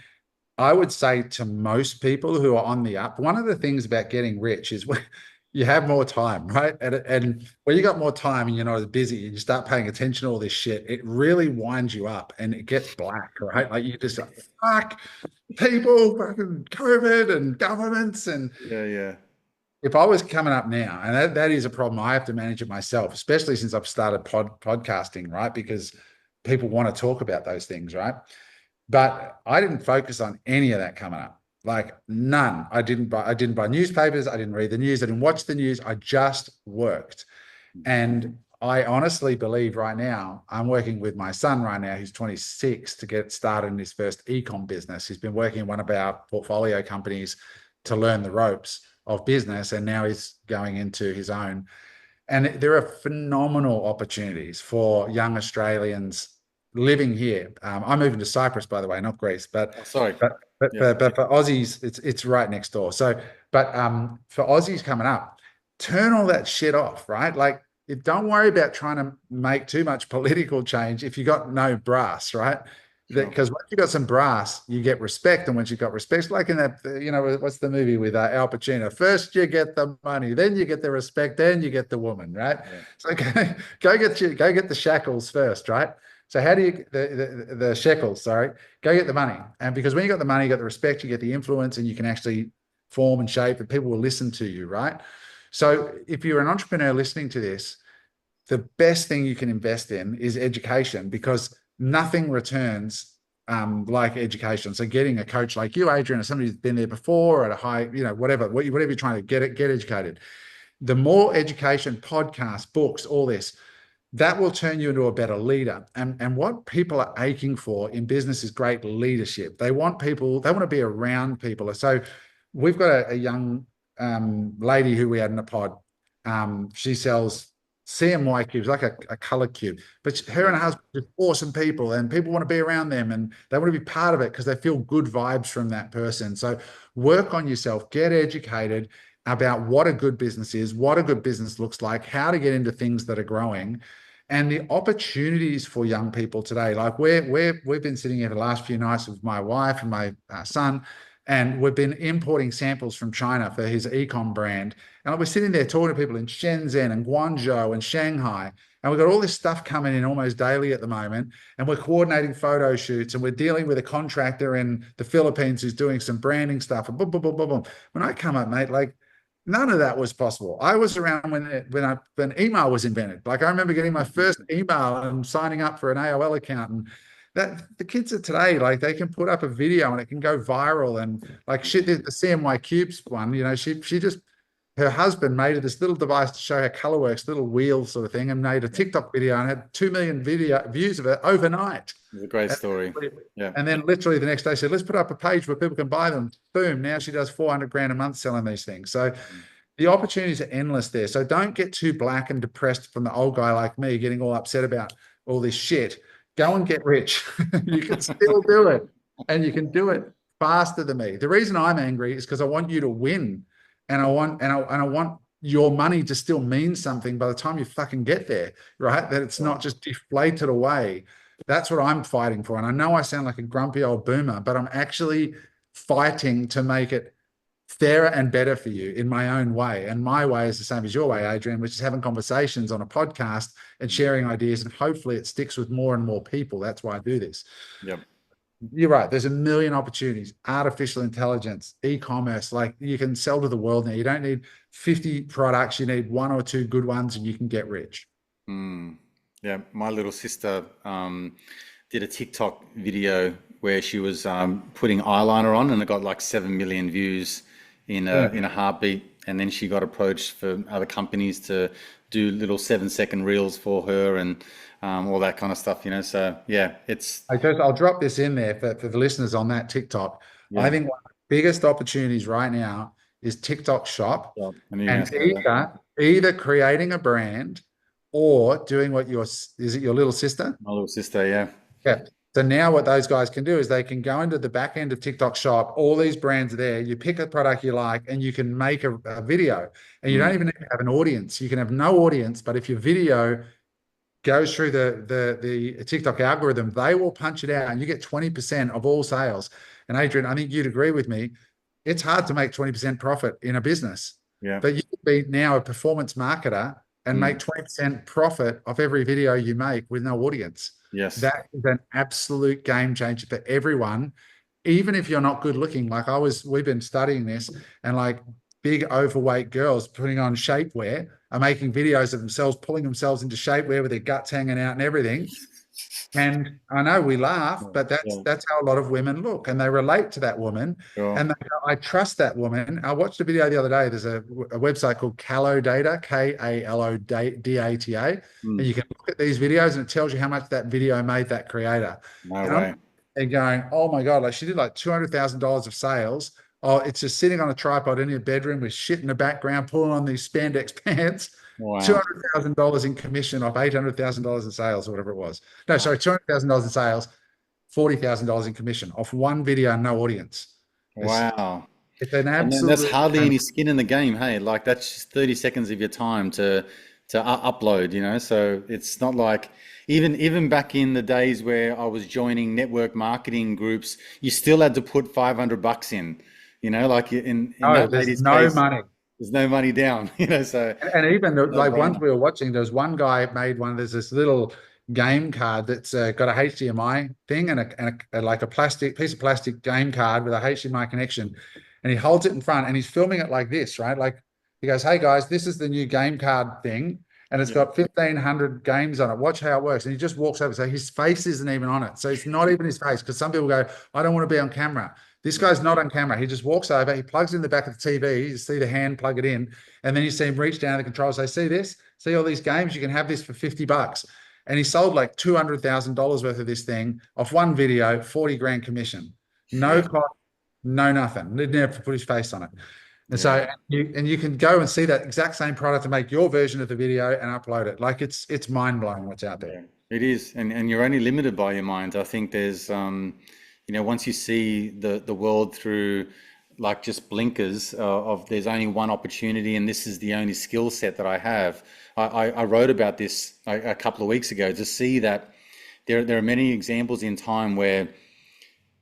S1: I would say to most people who are on the up, one of the things about getting rich is when you have more time, right? And when you got more time and you're not as busy and you start paying attention to all this shit, it really winds you up and it gets black, right? Like you just like, fuck people, fucking COVID and governments and
S2: Yeah, yeah.
S1: if I was coming up now, and that is a problem, I have to manage it myself, especially since I've started podcasting, right? Because people want to talk about those things, right? But I didn't focus on any of that coming up. Like none. I didn't buy newspapers, I didn't read the news, I didn't watch the news. I just worked. And I honestly believe right now, I'm working with my son right now, who's 26, to get started in his first ecom business. He's been working in one of our portfolio companies to learn the ropes of business, and now he's going into his own. And there are phenomenal opportunities for young Australians living here. I'm moving to Cyprus, by the way, not Greece, but
S2: Oh, sorry.
S1: but but
S2: Yeah.
S1: but, but for Aussies, it's right next door. So, but for Aussies coming up, turn all that shit off, right? Like, don't worry about trying to make too much political change if you got no brass, right?
S2: Sure.
S1: Because once you got some brass, you get respect, and once you got respect, like in that, what's the movie with Al Pacino? First you get the money, then you get the respect, then you get the woman, right?
S2: Yeah.
S1: So go get the shackles first, right? So how do you the shekels? Sorry, go get the money, and because when you got the money, you got the respect, you get the influence, and you can actually form and shape, and people will listen to you, right? So if you're an entrepreneur listening to this, the best thing you can invest in is education, because nothing returns like education. So getting a coach like you, Adrian, or somebody who's been there before at a high, whatever you're trying to get educated. The more education, podcasts, books, all this, that will turn you into a better leader. And what people are aching for in business is great leadership. They want people, they want to be around people. So we've got a young lady who we had in a pod. She sells CMY cubes, like a color cube. But her and
S2: Yeah.
S1: her husband are just awesome people, and people want to be around them, and they want to be part of it because they feel good vibes from that person. So work on yourself, get educated about what a good business is, what a good business looks like, how to get into things that are growing, and the opportunities for young people today. Like we've been sitting here for the last few nights with my wife and my son, and we've been importing samples from China for his ecom brand. And we're sitting there talking to people in Shenzhen and Guangzhou and Shanghai. And we've got all this stuff coming in almost daily at the moment. And we're coordinating photo shoots, and we're dealing with a contractor in the Philippines who's doing some branding stuff. And boom, boom, boom, boom, boom. When I come up, mate, like none of that was possible. I was around when email was invented. Like I remember getting my first email and signing up for an AOL account, and that the kids of today, like they can put up a video and it can go viral. And like shit, the CMY Cubes one, she just, her husband made her this little device to show how color works, little wheel sort of thing, and made a TikTok video and had 2 million video views of it overnight.
S2: It's a great
S1: And,
S2: story. Yeah.
S1: and then literally the next day said, let's put up a page where people can buy them. Boom. Now she does 400 grand a month selling these things. So the opportunities are endless there. So don't get too black and depressed from the old guy like me getting all upset about all this shit. Go and get rich. You can still do it, and you can do it faster than me. The reason I'm angry is because I want you to win, and I want your money to still mean something by the time you fucking get there, right? That it's not just deflated away. That's what I'm fighting for. And I know I sound like a grumpy old boomer, but I'm actually fighting to make it fairer and better for you in my own way. And my way is the same as your way, Adrian, which is having conversations on a podcast and sharing ideas. And hopefully it sticks with more and more people. That's why I do this.
S2: Yep.
S1: You're right. There's a million opportunities. Artificial intelligence, e-commerce, like you can sell to the world now. You don't need 50 products. You need one or two good ones and you can get rich.
S2: Mm. Yeah. My little sister did a TikTok video where she was putting eyeliner on, and it got like 7 million views
S1: Yeah.
S2: in a heartbeat. And then she got approached for other companies to do little 7-second reels for her, and all that kind of stuff, you know. So yeah, it's
S1: I'll drop this in there for the listeners on that TikTok. I
S2: yeah.
S1: think one of the biggest opportunities right now is TikTok Shop,
S2: Well, I knew you were
S1: and
S2: gonna say that.
S1: either creating a brand or doing what is it your little sister?
S2: My little sister, yeah.
S1: Yeah. So now what those guys can do is they can go into the back end of TikTok Shop, all these brands are there, you pick a product you like, and you can make a video. And you don't
S2: Mm.
S1: even need to have an audience. You can have no audience, but if your video goes through the TikTok algorithm, they will punch it out and you get 20% of all sales. And Adrian, I think you'd agree with me. It's hard to make 20% profit in a business,
S2: Yeah.
S1: but you could be now a performance marketer and make
S2: Mm.
S1: 20% profit of every video you make with no audience.
S2: Yes.
S1: That is an absolute game changer for everyone, even if you're not good looking. We've been studying this, and like big overweight girls putting on shapewear are making videos of themselves pulling themselves into shapewear with their guts hanging out and everything. And I know we laugh,
S2: Yeah,
S1: but that's
S2: yeah,
S1: that's how a lot of women look, and they relate to that woman,
S2: sure.
S1: and they go, I trust that woman. I watched a video the other day. There's a website called Callo Data, Kalo Data, and
S2: Mm,
S1: you can look at these videos, and it tells you how much that video made that creator.
S2: no
S1: And I'm
S2: way.
S1: and going, oh my God, like she did like $200,000 of sales. Oh, it's just sitting on a tripod in your bedroom with shit in the background, pulling on these spandex pants.
S2: Wow.
S1: $200,000 in commission off $800,000 in sales or whatever it was. No,
S2: Wow.
S1: sorry, $200,000 in sales, $40,000 in commission off one video and no audience. It's
S2: Wow.
S1: it's an
S2: And then that's
S1: absolute
S2: hardly any skin in the game. Hey, like that's just 30 seconds of your time to upload, you know? So it's not like even back in the days where I was joining network marketing groups, you still had to put 500 bucks in, you know, like in
S1: no,
S2: that
S1: there's
S2: lady's
S1: no
S2: case,
S1: money.
S2: there's no money down, you know, so
S1: And even
S2: no
S1: like ones
S2: brainer.
S1: we were watching, there was one guy made one. There's this little game card that's got a HDMI thing and like a plastic piece of plastic game card with a HDMI connection, and he holds it in front and he's filming it like this, right? Like he goes, "Hey guys, this is the new game card thing, and it's
S2: Yeah.
S1: got 1,500 games on it. Watch how it works." And he just walks over, so his face isn't even on it, so it's not even his face because some people go, "I don't want to be on camera." This
S2: Yeah.
S1: guy's not on camera. He just walks over, he plugs in the back of the TV. You see the hand plug it in, and then you see him reach down the controls. Say, see this? See all these games? You can have this for 50 bucks. And he sold like $200,000 worth of this thing off one video, 40 grand commission. No
S2: Shit.
S1: cost, no nothing. He'd never put his face on it. And
S2: Yeah.
S1: so you can go and see that exact same product and make your version of the video and upload it. Like it's mind blowing what's out there.
S2: Yeah, it is, and you're only limited by your mind. I think there's, once you see the world through like just blinkers of there's only one opportunity, and this is the only skill set that I have. I wrote about this a couple of weeks ago to see that there are many examples in time where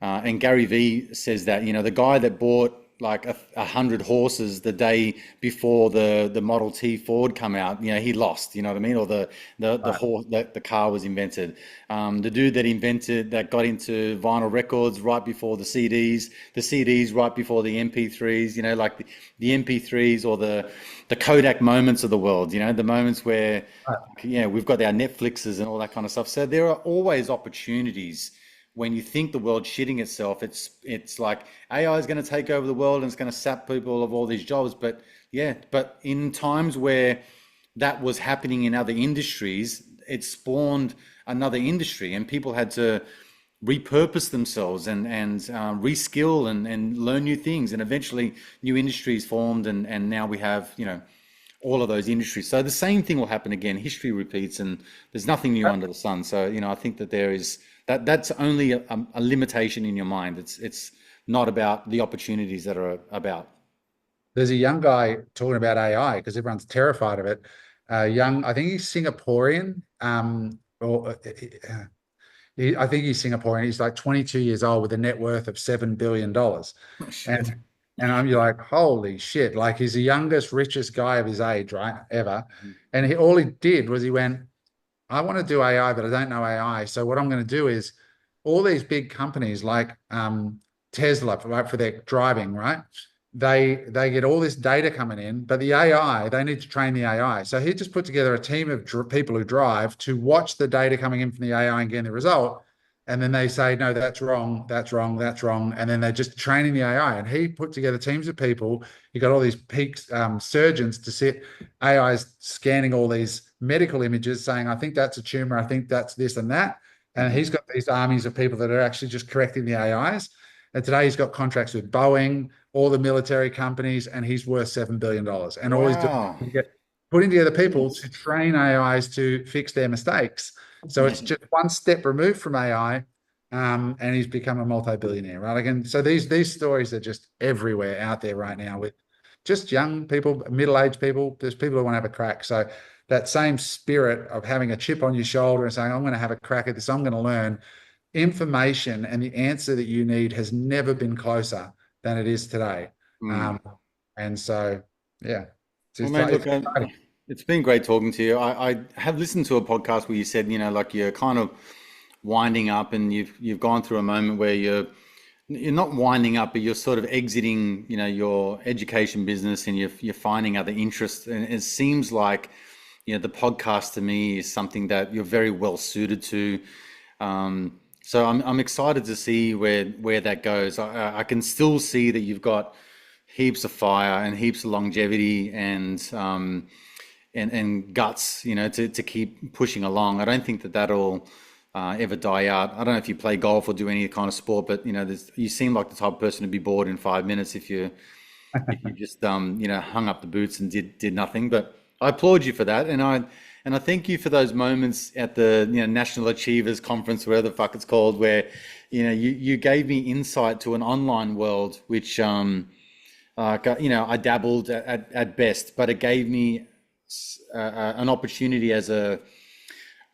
S2: and Gary Vee says that, the guy that bought like 100 horses the day before the Model T Ford come out, he lost, you know what I mean? Or the
S1: Right.
S2: horse that the car was invented. The dude that got into vinyl records right before the CDs right before the MP3s, like the MP3s or the Kodak moments of the world, the moments where,
S1: Right.
S2: we've got our Netflixes and all that kind of stuff. So there are always opportunities when you think the world's shitting itself. It's like AI is going to take over the world and it's going to sap people of all these jobs. But yeah, but in times where that was happening in other industries, it spawned another industry, and people had to repurpose themselves and reskill and learn new things, and eventually new industries formed, and now we have all of those industries. So the same thing will happen again. History repeats, and there's nothing new under the sun. So I think that there is that's only a limitation in your mind. It's not about the opportunities that are about.
S1: There's a young guy talking about AI because everyone's terrified of it. I think he's Singaporean. I think he's Singaporean. He's like 22 years old with a net worth of $7 billion.
S2: Oh, shit.
S1: And I'm like, holy shit. Like he's the youngest, richest guy of his age, right? Ever. And all he did was he went, I want to do AI, but I don't know AI. So what I'm going to do is all these big companies like Tesla, right, for their driving, right? They get all this data coming in, but the AI, they need to train the AI. So he just put together a team of people who drive to watch the data coming in from the AI and getting the result. And then they say, no, that's wrong, that's wrong, that's wrong. And then they're just training the AI. And he put together teams of people. He got all these peak surgeons to sit AIs scanning all these medical images saying, I think that's a tumor, I think that's this and that. And
S2: Mhm.
S1: he's got these armies of people that are actually just correcting the AIs. And today he's got contracts with Boeing, all the military companies, and he's worth $7 billion. And all he's doing
S2: Wow.
S1: is putting together people to
S2: Jeez.
S1: train AIs to fix their mistakes. So it's
S2: Man.
S1: just one step removed from AI, and he's become a multi-billionaire, right? Again, so these stories are just everywhere out there right now with just young people, middle-aged people. There's people who want to have a crack. So that same spirit of having a chip on your shoulder and saying, I'm going to have a crack at this, I'm going to learn, information and the answer that you need has never been closer than it is today.
S2: Mm.
S1: Um, and so, yeah,
S2: Well,
S1: it's,
S2: mate,
S1: it's
S2: look,
S1: exciting.
S2: it's been great talking to you. I have listened to a podcast where you said, like you're kind of winding up, and you've gone through a moment where you're you're not winding up, but you're sort of exiting, your education business, and you're finding other interests. And it seems like, the podcast to me is something that you're very well suited to. So I'm excited to see where that goes. I can still see that you've got heaps of fire and heaps of longevity and guts, to keep pushing along. I don't think that that'll ever die out. I don't know if you play golf or do any kind of sport, but you seem like the type of person to be bored in 5 minutes if you just hung up the boots and did nothing. But I applaud you for that, and I thank you for those moments at the National Achievers Conference, whatever the fuck it's called, where you gave me insight to an online world, which I dabbled at best, but it gave me an opportunity as a,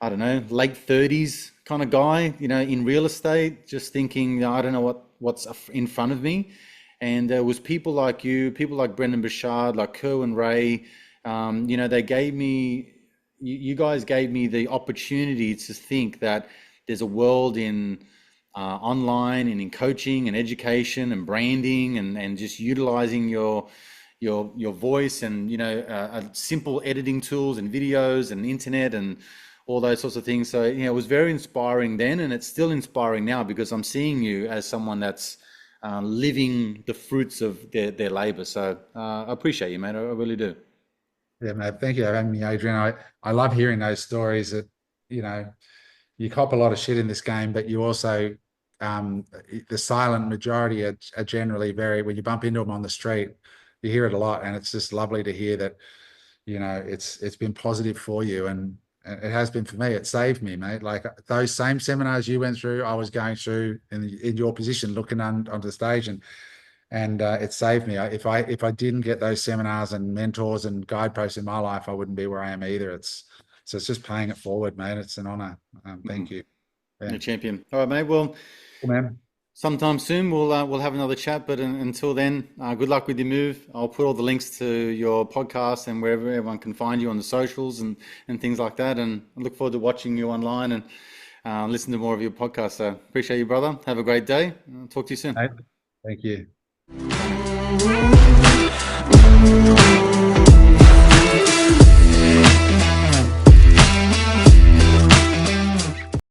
S2: I don't know, late 30s kind of guy, in real estate, just thinking, I don't know what's in front of me. And there was people like you, people like Brendan Bouchard, like Kerwin Ray. They gave me, you guys gave me the opportunity to think that there's a world in online and in coaching and education and branding and just utilizing your voice and simple editing tools and videos and internet and all those sorts of things. So it was very inspiring then, and it's still inspiring now because I'm seeing you as someone that's living the fruits of their labor. So I appreciate you, mate. I really do.
S1: Yeah, mate. Thank you for having me, Adrian. I love hearing those stories that, you know, you cop a lot of shit in this game, but you also, um, the silent majority are generally very, when you bump into them on the street, you hear it a lot. And it's just lovely to hear that, it's been positive for you. And it has been for me. It saved me, mate. Like those same seminars you went through, I was going through in your position, looking onto the stage, and it saved me. If I didn't get those seminars and mentors and guideposts in my life, I wouldn't be where I am either. It's just paying it forward, mate. It's an honor.
S2: Mhm.
S1: Thank you.
S2: You're
S1: Yeah,
S2: a champion. All right, mate. Well,
S1: cool, man.
S2: sometime soon we'll have another chat. But until then, good luck with your move. I'll put all the links to your podcast and wherever everyone can find you on the socials and things like that. And I look forward to watching you online and listen to more of your podcast. So appreciate you, brother. Have a great day. I'll talk to you soon.
S1: Mate, thank you.